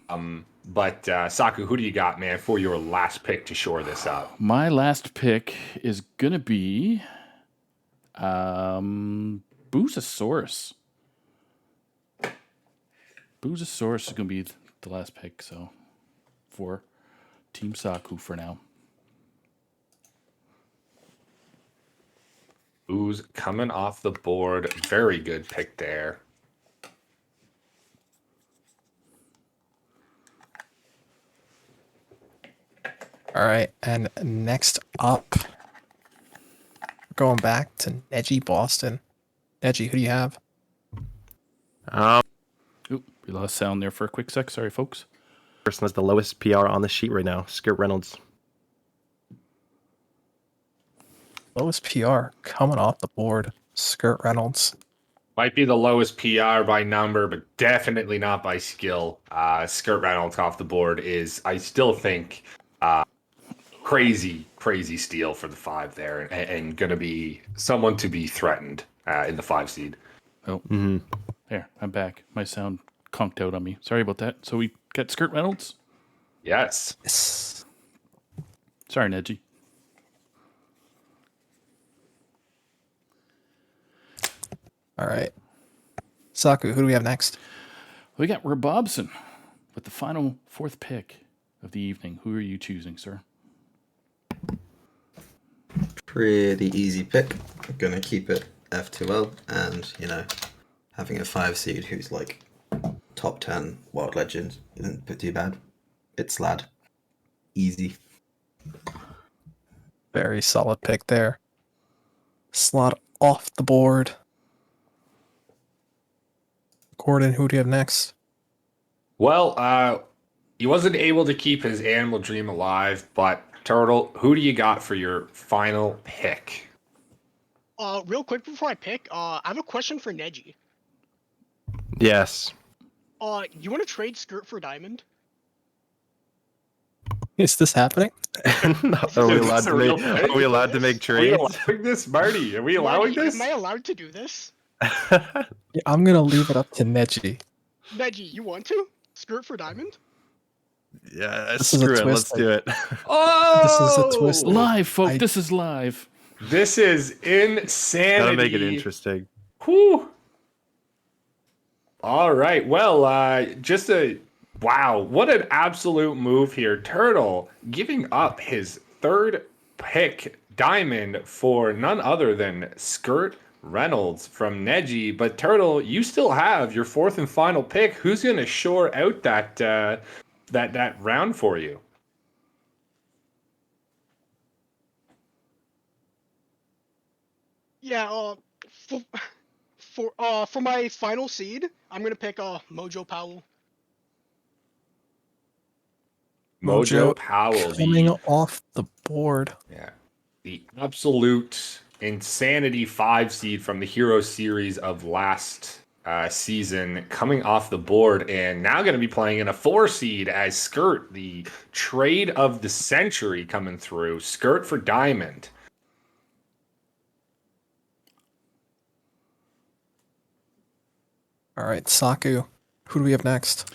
But Saku, who do you got, man, for your last pick to shore this up? My last pick is gonna be Boozosaurus. Boozosaurus is gonna be the last pick, so for Team Saku for now. Ooze coming off the board. Very good pick there. All right, and next up, we're going back to Neji Boston. Neji, who do you have? Oop, we lost sound there for a quick sec. Sorry, folks. Person has the lowest PR on the sheet right now, Skirt Reynolds. Lowest PR coming off the board, Skirt Reynolds. Might be the lowest PR by number, but definitely not by skill. Skirt Reynolds off the board is, I still think, crazy steal for the 5 there, and going to be someone to be threatened in the 5 seed. Oh, there, I'm back. My sound conked out on me. Sorry about that. So we got Skirt Reynolds? Yes. Sorry, Neji. All right. Saku, who do we have next? We got Rabobson with the final 4th pick of the evening. Who are you choosing, sir? Pretty easy pick. I'm gonna keep it F2L, and having a 5 seed who's like top 10 Wild Legend isn't put too bad. It's Lad. Easy. Very solid pick there. Slot off the board. Gordon, who do you have next? Well, he wasn't able to keep his animal dream alive, but Turtle, who do you got for your final pick? Real quick before I pick, I have a question for Neji. Yes. You want to trade Skirt for Diamond? Is this happening? Are we allowed to make trades? Are we allowing this, Marty? Are we allowing this? Am I allowed to do this? Yeah, I'm gonna leave it up to Neji. Neji, you want to? Skirt for Diamond? Yeah, This is a screw it. twist. Let's do it. Oh! This is a twist. Live, folks. This is live. This is insanity. Gotta make it interesting. Whew. All right. Well, wow, what an absolute move here. Turtle giving up his 3rd pick diamond for none other than Skirt Reynolds from Neji. But Turtle, you still have your 4th and final pick. Who's going to shore out that round for you? Yeah, for my final seed, I'm gonna pick Mojo Powell. Mojo Powell coming off the board. Yeah. The absolute insanity 5 seed from the Hero Series of last season coming off the board, and now going to be playing in a 4 seed as Skirt, the trade of the century coming through. Skirt for Diamond. All right, Saku, who do we have next?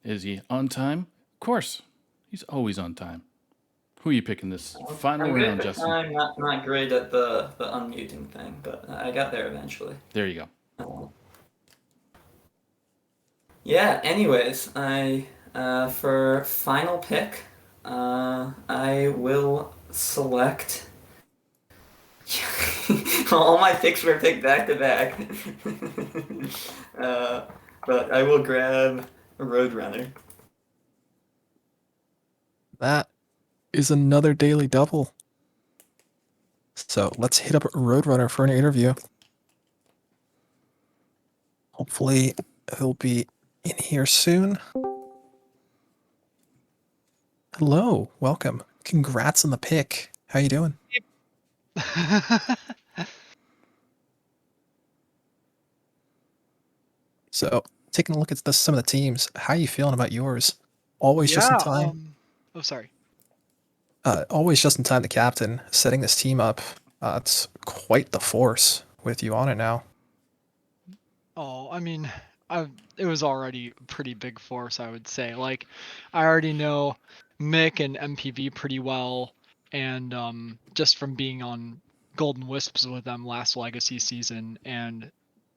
Is he on time? Of course. He's always on time. Who are you picking this final I'm round, good, Justin? I'm not great at the unmuting thing, but I got there eventually. There you go. Yeah, anyways, I for final pick, I will select All my picks were picked back to back. But I will grab a Roadrunner. That is another daily double. So let's hit up Roadrunner for an interview. Hopefully he'll be in here soon. Hello, welcome. Congrats on the pick. How you doing? So, taking a look at some of the teams, how you feeling about yours? Always just in time. Oh, sorry. Always just in time. The captain setting this team up. It's quite the force with you on it now. Oh, I mean, it was already a pretty big force, I would say. Like, I already know Mick and MPV pretty well, and just from being on Golden Wisps with them last Legacy season, and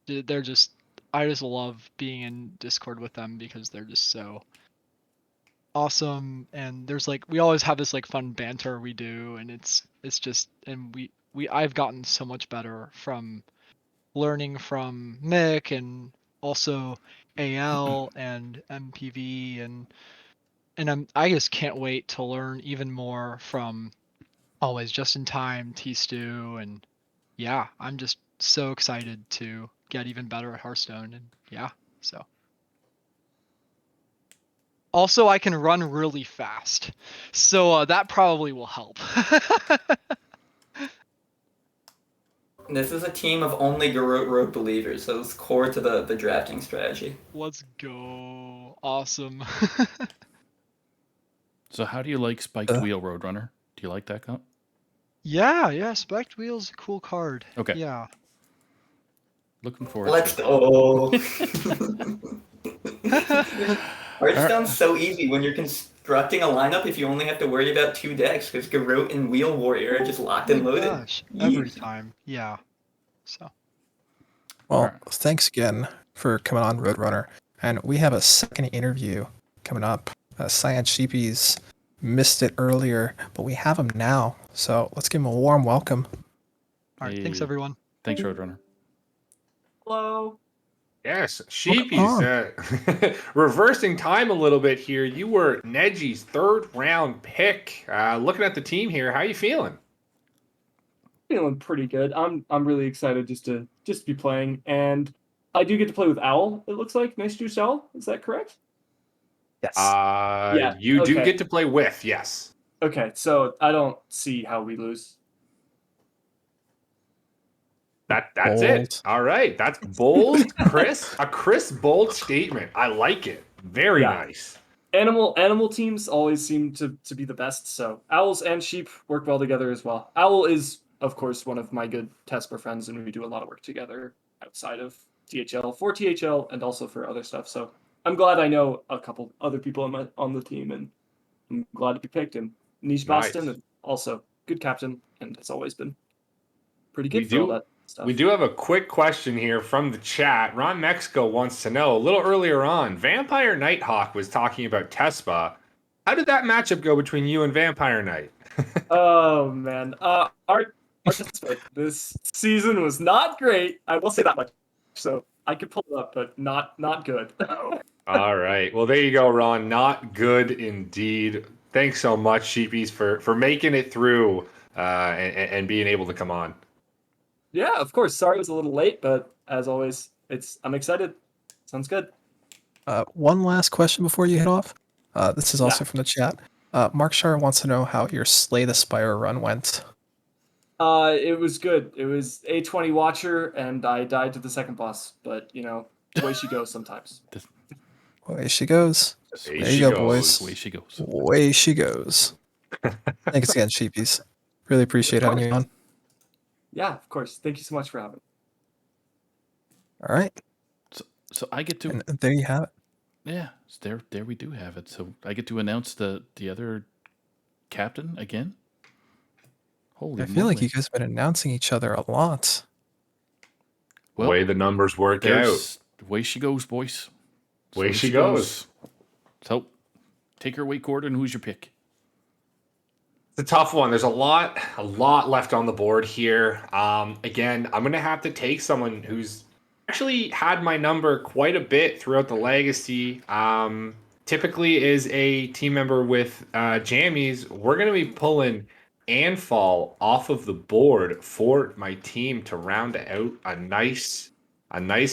they're just, I just love being in Discord with them because they're just so awesome, and there's like, we always have this like fun banter we do, and it's just, and I've gotten so much better from learning from Mick and also AL and MPV, and I just can't wait to learn even more from always just in time T-Stew, and yeah, I'm just so excited to get even better at Hearthstone, and yeah, so. Also, I can run really fast, so that probably will help. This is a team of only Garrote Road believers, so it's core to the drafting strategy. Let's go. Awesome. So how do you like Spiked Wheel Roadrunner? Do you like that comp? Yeah, Spiked Wheel's a cool card. Okay. Yeah. Looking forward Let's to go. Hearthstone's so easy when you're constructing a lineup if you only have to worry about 2 decks, because Garrote and Wheel Warrior are just locked and loaded. Gosh, every time. Yeah. So. Well, thanks again for coming on Roadrunner. And we have a second interview coming up. Cyan Sheepies missed it earlier, but we have him now. So let's give him a warm welcome. All right, thanks everyone. Thanks, Roadrunner. Hello. Yes, Sheepies. Reversing time a little bit here. You were Neji's 3rd round pick. Looking at the team here, how you feeling? Feeling pretty good. I'm really excited just to be playing, and I do get to play with Owl. It looks like nice juice Owl. Is that correct? Yes. Yeah. You do okay. get to play with, yes. Okay, so I don't see how we lose. That's Bold. it. All right, that's bold, Chris. A crisp, bold statement. I like it. Very nice. Animal teams always seem to be the best. So owls and sheep work well together as well. Owl is, of course, one of my good Tesper friends, and we do a lot of work together outside of THL for THL and also for other stuff. So I'm glad I know a couple other people on the team, and I'm glad to be picked. And Niche Boston, and also good captain, and it's always been pretty good for all that stuff. We do have a quick question here from the chat. Ron Mexico wants to know, a little earlier on, Vampire Nighthawk was talking about Tespa. How did that matchup go between you and Vampire Knight? Oh, man. Our Tespa this season was not great. I will say that much. So I could pull it up, but not good. All right. Well, there you go, Ron. Not good indeed. Thanks so much, Sheepies, for making it through and being able to come on. Yeah, of course. Sorry it was a little late, but as always, I'm excited. Sounds good. One last question before you head off. This is also from the chat. Mark Shire wants to know how your Slay the Spire run went. It was good. It was A20 Watcher, and I died to the second boss. But, the way she goes sometimes. Away she goes. There you go, boys. Away she goes. Away she goes. Thanks again, Sheepies. Really appreciate having you on. Yeah, of course. Thank you so much for having me. All right. So I get to. And there you have it. Yeah, so there we do have it. So I get to announce the other captain again. Holy I feel like moly. you guys have been announcing each other a lot. Well, way the numbers work out. Way she goes, boys. Way she goes. So, take her away, Gordon. Who's your pick? It's a tough one. There's a lot left on the board here. Again, I'm gonna have to take someone who's actually had my number quite a bit throughout the legacy. Typically is a team member with jammies. We're gonna be pulling Anfall off of the board for my team to round out a nice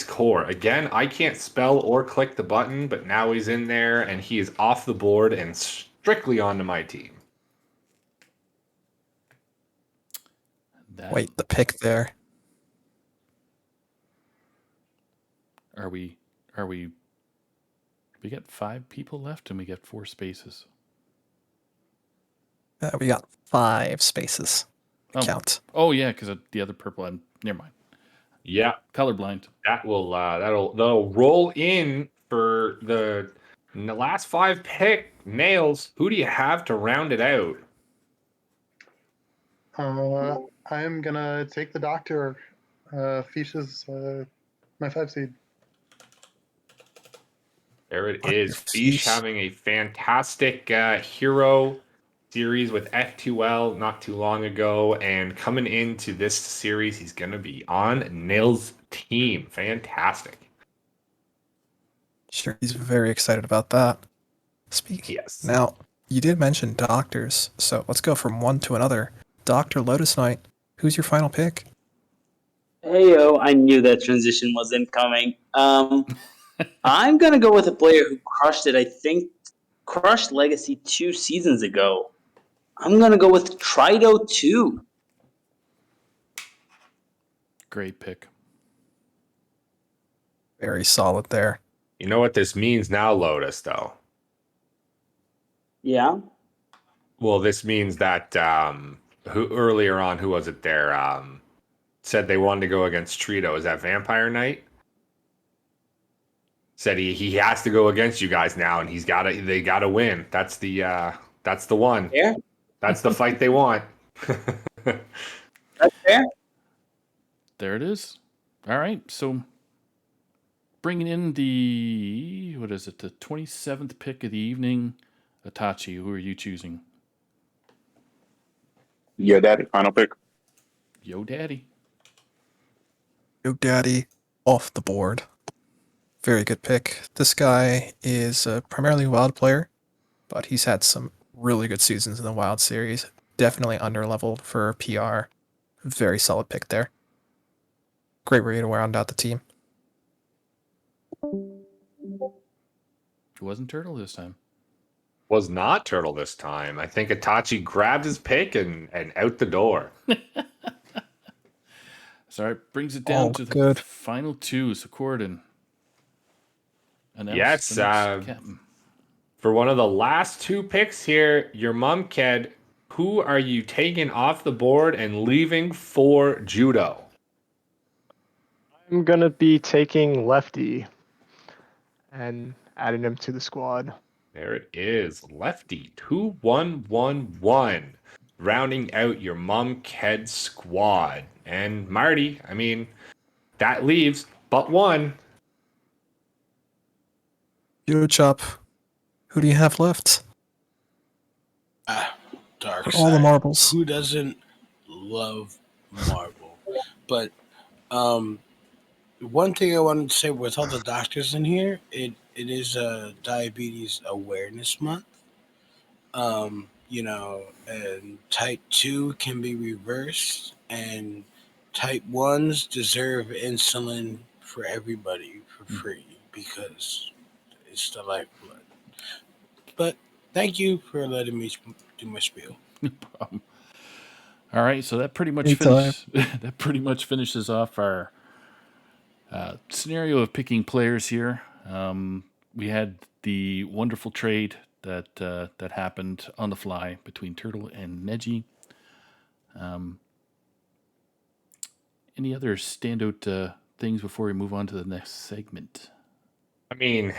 core. Again, I can't spell or click the button, but now he's in there and he is off the board and strictly onto my team. Wait, the pick there. Are we we got 5 people left and we got 4 spaces. We got 5 spaces. Oh. Count. Oh yeah, because the other purple. Never mind. Yeah, colorblind. That'll roll in for the last 5 pick. Nails. Who do you have to round it out? I am gonna take the doctor. Fish my 5 seed. There it is. Fish having a fantastic hero series with F2L not too long ago, and coming into this series, he's going to be on Nails' team. Fantastic. Sure, he's very excited about that. Speaking. Yes. Now, you did mention doctors, so let's go from one to another. Dr. Lotus Knight, who's your final pick? Heyo, I knew that transition was incoming. I'm gonna go with a player who crushed it. I think crushed Legacy 2 seasons ago. I'm gonna go with Trido 2. Great pick. Very solid there. You know what this means now, Lotus, though? Yeah. Well, this means that who earlier on, who was it there? Said they wanted to go against Trito. Is that Vampire Knight? Said he has to go against you guys now, and they gotta win. That's the one. Yeah. That's the fight they want. That's fair. There it is. All right, so bringing in the 27th pick of the evening. Itachi, who are you choosing? Yo, Daddy, final pick. Yo, Daddy. Yo Daddy, off the board. Very good pick. This guy is primarily a wild player, but he's had some really good seasons in the wild series. Definitely underleveled for PR. Very solid pick there. Great way to round out the team. It wasn't Turtle this time. Was not Turtle this time. I think Itachi grabbed his pick and out the door. So it brings it down to the final 2. So Corden. Yes, for one of the last 2 picks here, your mom, Ked, who are you taking off the board and leaving for Judo? I'm gonna be taking Lefty and adding him to the squad. There it is. Lefty 2111. Rounding out your mom, Ked squad. And Marty, I mean, that leaves but one. Judo Chop, who do you have left? Dark For Side. all the marbles. Who doesn't love marble? But one thing I wanted to say with all the doctors in here, it is a diabetes awareness month. And type 2 can be reversed, and type 1s deserve insulin for everybody for free because it's the lifeblood. But thank you for letting me do my spiel. No problem. All right, so that pretty much finishes off our scenario of picking players here. We had the wonderful trade that happened on the fly between Turtle and Neji. Any other standout things before we move on to the next segment? I mean,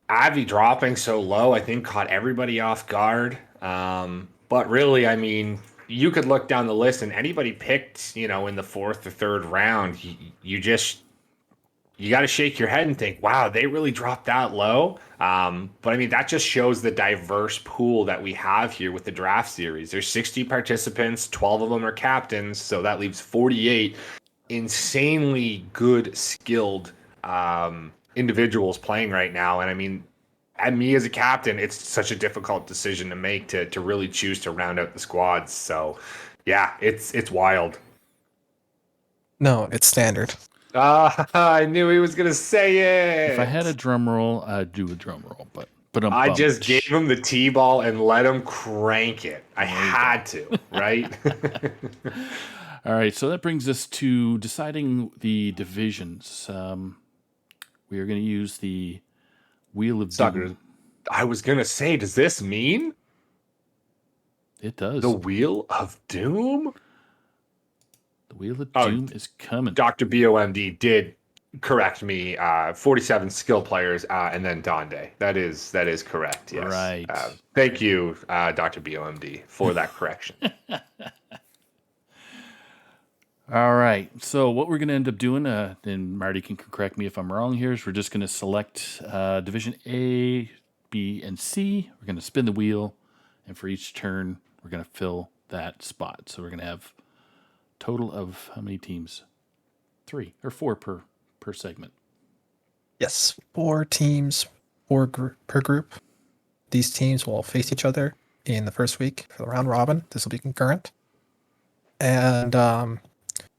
Avi dropping so low, I think caught everybody off guard. But really, I mean, you could look down the list and anybody picked, in the 4th or 3rd round, you just you got to shake your head and think, wow, they really dropped that low. But I mean, that just shows the diverse pool that we have here with the draft series. There's 60 participants, 12 of them are captains, so that leaves 48 insanely good, skilled individuals playing right now. And I mean, and me as a captain, it's such a difficult decision to make to really choose to round out the squads. So, yeah, it's wild. No, it's standard. I knew he was gonna say it. If I had a drum roll, I'd do a drum roll, but I just gave him the T-ball and let him crank it. I had to, right? All right, so that brings us to deciding the divisions. We are going to use the Wheel of Doom. I was gonna say, does this mean it does? The Wheel of Doom? The Wheel of Doom is coming. Dr. BOMD did correct me. 47 skill players, and then Donde. That is correct. Yes. Right. Thank you, Dr. BOMD, for that correction. All right. So what we're going to end up doing, and Marty can correct me if I'm wrong here, is we're just going to select Division A, B, and C. We're going to spin the wheel, and for each turn, we're going to fill that spot. So we're going to have total of how many teams? 3 or 4 per segment. Yes, 4 teams per group. These teams will face each other in the first week for the round robin. This will be concurrent. And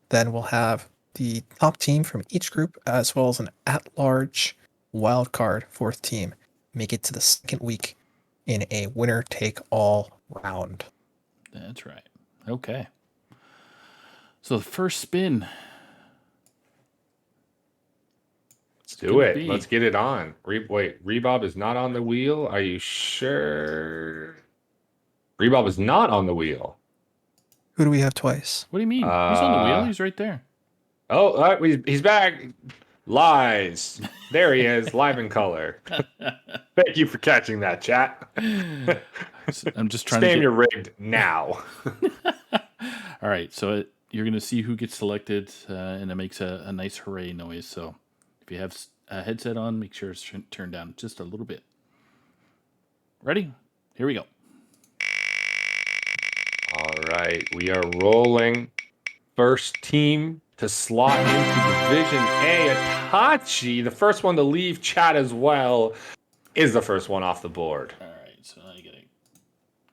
then we'll have the top team from each group, as well as an at-large wildcard 4th team, make it to the second week in a winner-take-all round. That's right. Okay. So the first spin. Let's do it. Let's get it on. Wait, Rebob is not on the wheel? Are you sure? Rebob is not on the wheel. Who do we have twice? What do you mean? He's on the wheel. He's right there. Oh, he's back. Lies. There he is, live in color. Thank you for catching that, chat. I'm just trying Spam to your rigged now. All right, so you're going to see who gets selected, and it makes a nice hooray noise. So if you have a headset on, make sure it's turned down just a little bit. Ready? Here we go. All right, we are rolling. First team to slot into Division A, Itachi, the first one to leave chat as well, is the first one off the board. All right, so now you got to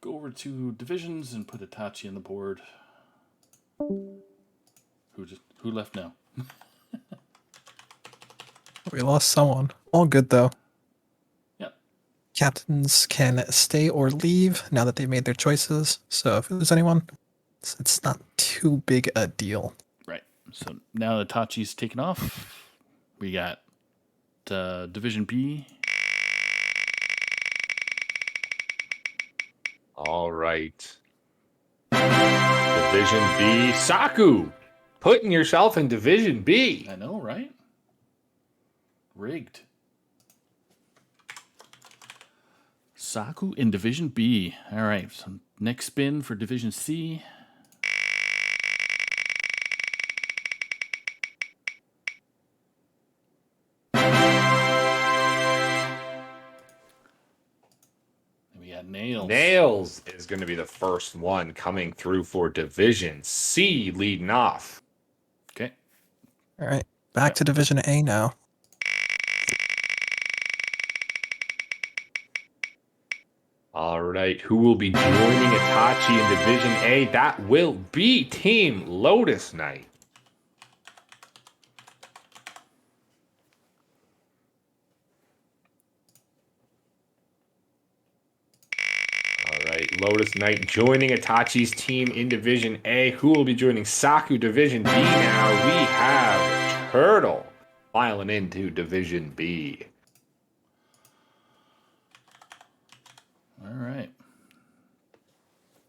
go over to divisions and put Itachi on the board. Who left now? We lost someone. All good, though. Yep. Captains can stay or leave now that they've made their choices. So if there's anyone, it's not too big a deal. Right. So now Itachi's taken off. We got Division B. All right. Division B. Saku, putting yourself in Division B. I know, right? Rigged. Saku in Division B. All right. So next spin for Division C. Nails. Nails is going to be the first one coming through for Division C, leading off. Okay. All right. Back to Division A now. All right. Who will be joining Itachi in Division A? That will be Team Lotus Knight. Lotus Knight joining Itachi's team in Division A. Who will be joining Saku Division B now? We have Turtle filing into Division B. All right.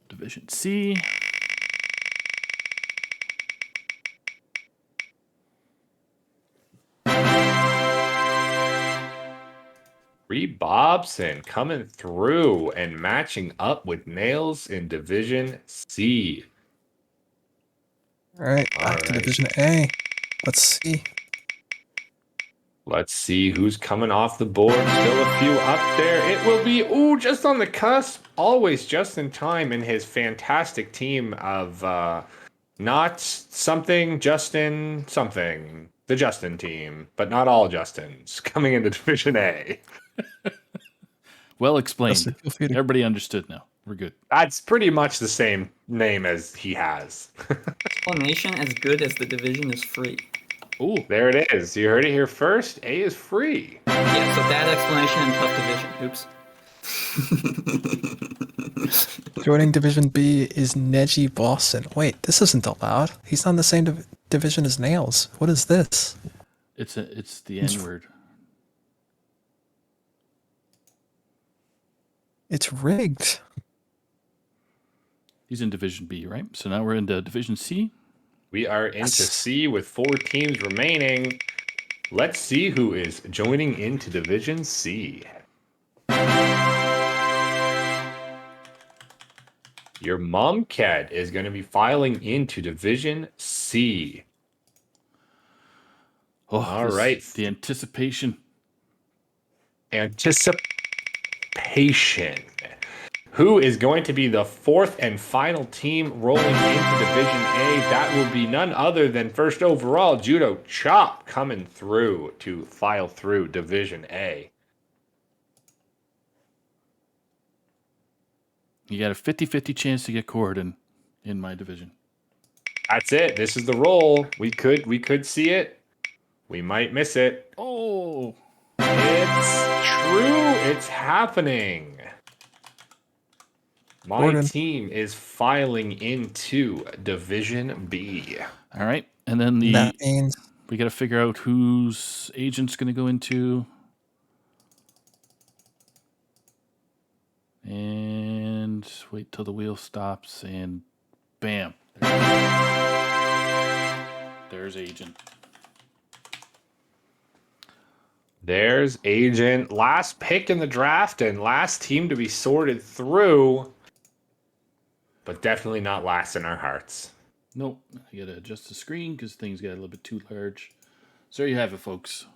Division C. Bobson coming through and matching up with Nails in Division C. All right, back to Division A. Let's see. Let's see who's coming off the board. Still a few up there. It will be, just on the cusp. Always just in time in his fantastic team of not something, Justin, something. The Justin team, but not all Justins. Coming into Division A. Well explained. Justin, feel free to- Everybody understood now. We're good. That's pretty much the same name as he has. Explanation as good as the division is free. Ooh. There it is. You heard it here first. A is free. Yeah, so bad explanation and tough division. Oops. Joining Division B is Neji Boston. Wait, this isn't allowed. He's on the same division as Nails. What is this? It's the N word. It's rigged. He's in Division B, right? So now we're into Division C. We are into C with 4 teams remaining. Let's see who is joining into Division C. Your mom cat is going to be filing into Division C. Oh, all right. The anticipation. Anticipation. Who is going to be the 4th and final team rolling into Division A? That will be none other than first overall, Judo Chop, coming through to file through Division A. You got a 50-50 chance to get Cord in my division. That's it. This is the roll. We could see it. We might miss it. Oh. It's true. It's happening. My Gordon. team is filing into Division B. All right. And then That means we got to figure out whose agent's going to go into. And wait till the wheel stops and bam. There's agent. There's agent. Last pick in the draft and last team to be sorted through. But definitely not last in our hearts. Nope. You got to adjust the screen because things got a little bit too large. So there you have it, folks.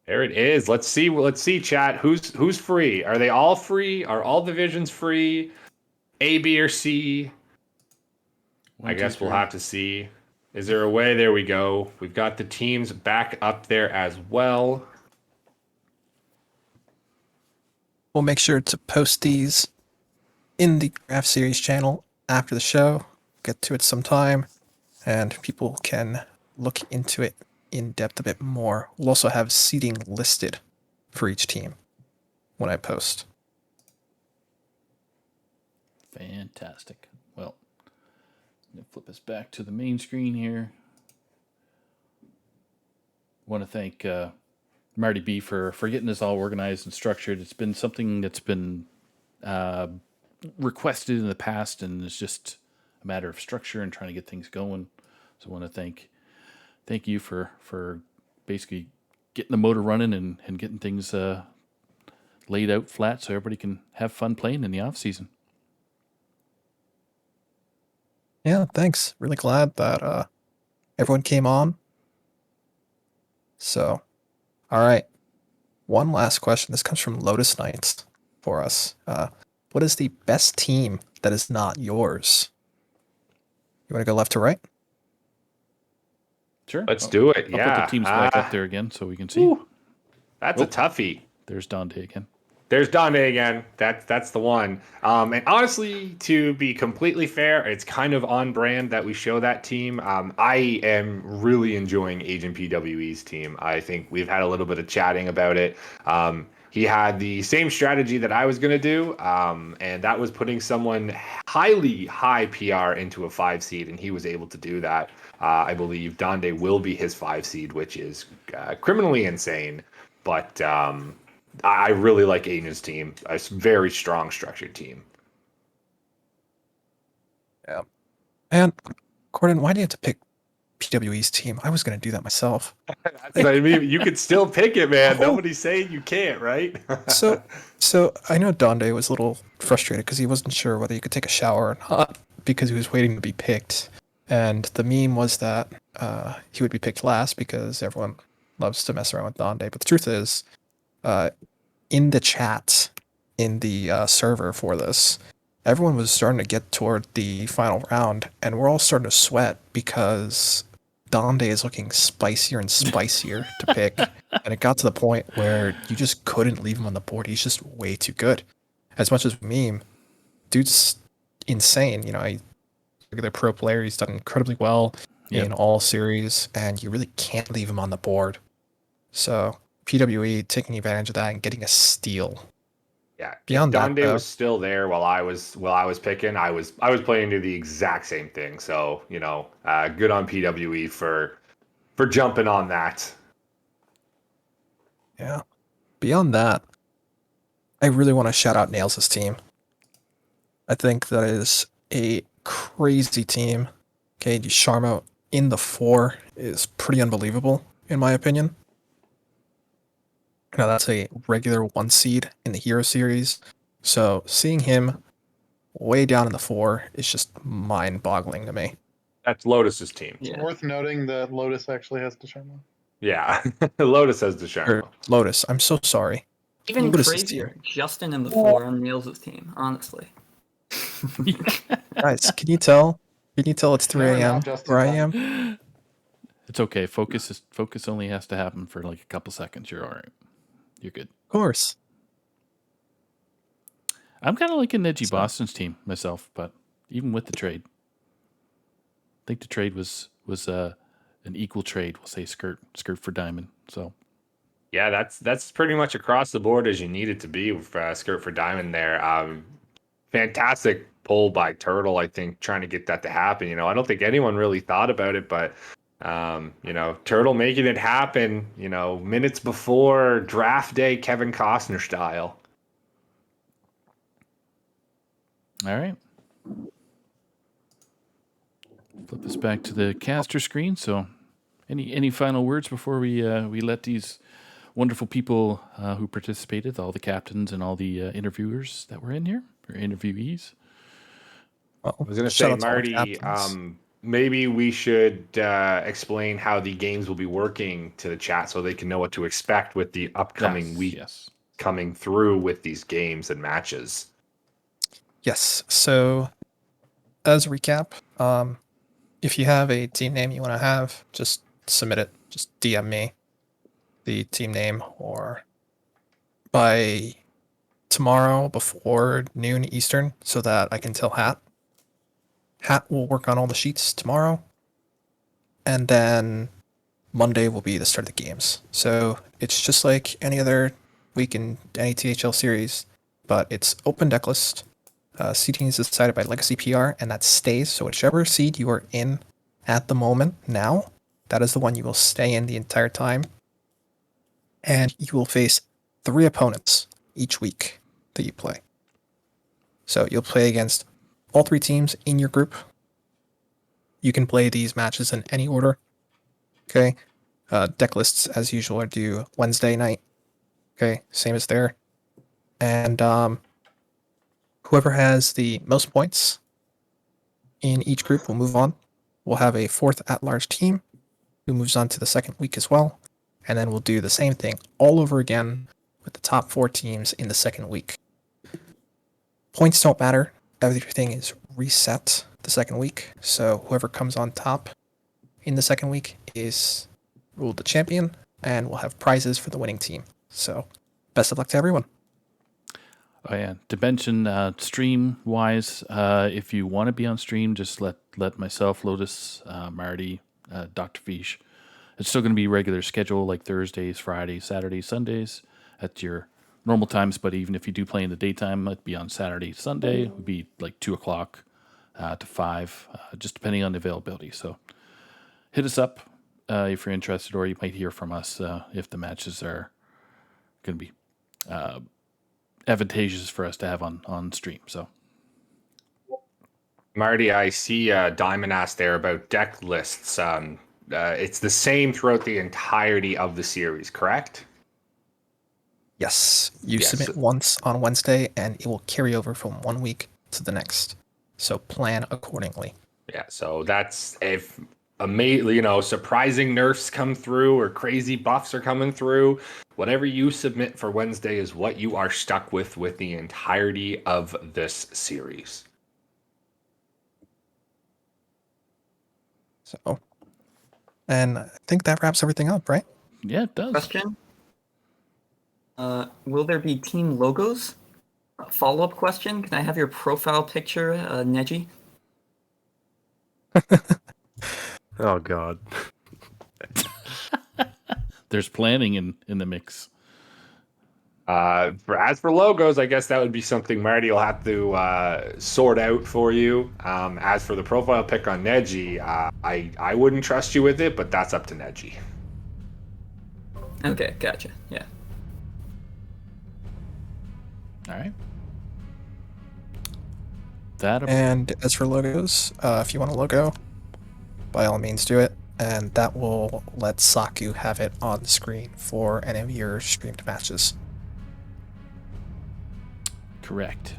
There it is. Let's see, chat. Who's free? Are they all free? Are all divisions free? A, B, or C? I guess we'll have to see. Is there a way? There we go. We've got the teams back up there as well. we'll make sure to post these in the Draft Series channel after the show. Get to it sometime, and people can look into it in depth a bit more. We'll also have seating listed for each team when I post. Fantastic. Well, I'm going to flip us back to the main screen here. I want to thank Marty B for getting this all organized and structured. It's been something that's been requested in the past, and it's just a matter of structure and trying to get things going. So I want to thank you for basically getting the motor running and getting things laid out flat so everybody can have fun playing in the off season. Yeah, thanks. Really glad that everyone came on. So, all right. One last question. This comes from Lotus Knights for us. What is the best team that is not yours? You want to go left to right? Sure. Let's do it. I'll put the teams back up there again so we can see. Ooh, that's a toughie. There's Dante again. There's Donde again. That's the one. And honestly, to be completely fair, it's kind of on brand that we show that team. I am really enjoying Agent PWE's team. I think we've had a little bit of chatting about it. He had the same strategy that I was going to do, and that was putting someone high PR into a 5 seed, and he was able to do that. I believe Donde will be his 5 seed, which is criminally insane. But I really like Agent's team. A very strong, structured team. Yeah. And Gordon, why do you have to pick PWE's team? I was going to do that myself. I mean, you could still pick it, man. Nobody's saying you can't, right? So I know Donde was a little frustrated because he wasn't sure whether he could take a shower or not because he was waiting to be picked. And the meme was that he would be picked last because everyone loves to mess around with Donde. But the truth is, in the chat, in the server for this, everyone was starting to get toward the final round, and we're all starting to sweat because Donde is looking spicier and spicier to pick. And it got to the point where you just couldn't leave him on the board. He's just way too good. As much as meme, dude's insane. You know, he's a regular pro player. He's done incredibly well in all series, and you really can't leave him on the board. So PWE taking advantage of that and getting a steal. Yeah, Beyond if that, Donde though, was still there while I was picking, I was playing to the exact same thing. So good on PWE for jumping on that. yeah. Beyond that, I really want to shout out Nails' team. I think that is a crazy team. Okay, Sharmo in the 4 is pretty unbelievable, in my opinion. Now, that's a regular 1 seed in the Hero Series. So seeing him way down in the 4 is just mind-boggling to me. That's Lotus's team. It's worth noting that Lotus actually has Desharmo. Yeah, Lotus has Desharmo. Lotus, I'm so sorry. Even Lotus's team. crazier, Justin in the 4 on Niels' team, honestly. Guys, can you tell? Can you tell it's 3 a.m. where I am? It's okay. Focus only has to happen for like a couple seconds. You're all right. You're good. Of course. I'm kind of liking Edgy Boston's team myself, but even with the trade, I think the trade was an equal trade. We'll say skirt for diamond. So yeah, that's pretty much across the board as you need it to be with skirt for diamond there. Fantastic pull by Turtle, I think, trying to get that to happen. I don't think anyone really thought about it, but Turtle making it happen, minutes before draft day, Kevin Costner style. all right. Flip this back to the caster screen. So any final words before we let these wonderful people who participated, all the captains and all the interviewers that were in here, or interviewees? I was going to say, Marty, maybe we should explain how the games will be working to the chat so they can know what to expect with the upcoming week coming through with these games and matches. Yes. So, as a recap, if you have a team name you want to have, just submit it. Just DM me the team name, or by tomorrow before noon Eastern, so that I can tell Hat. Hat will work on all the sheets tomorrow, and then Monday will be the start of the games. So it's just like any other week in any THL series, but it's open deck list. Seeding is decided by Legacy PR, and that stays. So whichever seed you are in at the moment now, that is the one you will stay in the entire time. And you will face 3 opponents each week that you play. So you'll play against all 3 teams in your group. You can play these matches in any order. Okay. Deck lists, as usual, are due Wednesday night. Okay, same as there. And whoever has the most points in each group will move on. We'll have a 4th at-large team who moves on to the second week as well. And then we'll do the same thing all over again with the top 4 teams in the second week. Points don't matter. Everything is reset the second week. So whoever comes on top in the second week is ruled the champion, and we'll have prizes for the winning team. So best of luck to everyone. Oh yeah, to mention stream wise, if you want to be on stream, just let myself, Lotus, Marty, Dr. Fish. It's still going to be regular schedule, like Thursdays, Fridays, Saturdays, Sundays at your normal times. But even if you do play in the daytime, it'd be on Saturday, Sunday. It would be like 2 o'clock to 5, just depending on the availability. So hit us up if you're interested, or you might hear from us if the matches are going to be advantageous for us to have on stream. So, Marty, I see Diamond asked there about deck lists. It's the same throughout the entirety of the series, correct? Yes. You submit once on Wednesday, and it will carry over from one week to the next. So plan accordingly. Yeah, so that's if surprising nerfs come through or crazy buffs are coming through, whatever you submit for Wednesday is what you are stuck with the entirety of this series. So, and I think that wraps everything up, right? Yeah, it does. Question. Will there be team logos? Follow-up question. Can I have your profile picture, Neji? Oh God. There's planning in the mix. As for logos, I guess that would be something Marty will have to sort out for you. As for the profile pic on Neji, I wouldn't trust you with it, but that's up to Neji. Okay, gotcha. Yeah. All right. And as for logos, if you want a logo, by all means do it, and that will let Saku have it on the screen for any of your streamed matches. Correct.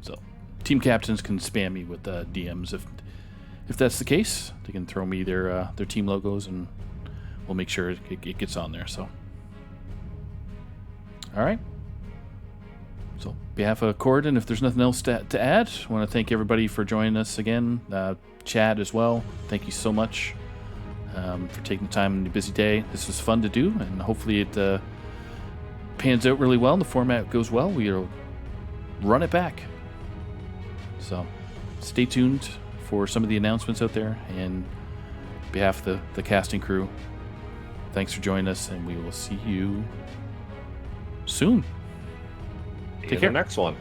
So, team captains can spam me with DMs if that's the case. They can throw me their team logos, and we'll make sure it gets on there. So, all right. So, on behalf of Corden, if there's nothing else to add, I want to thank everybody for joining us again. Chad as well. Thank you so much for taking the time in your busy day. This was fun to do, and hopefully it pans out really well and the format goes well. We'll run it back. So stay tuned for some of the announcements out there. And on behalf of the casting crew, thanks for joining us, and we will see you soon. Take care. Next one.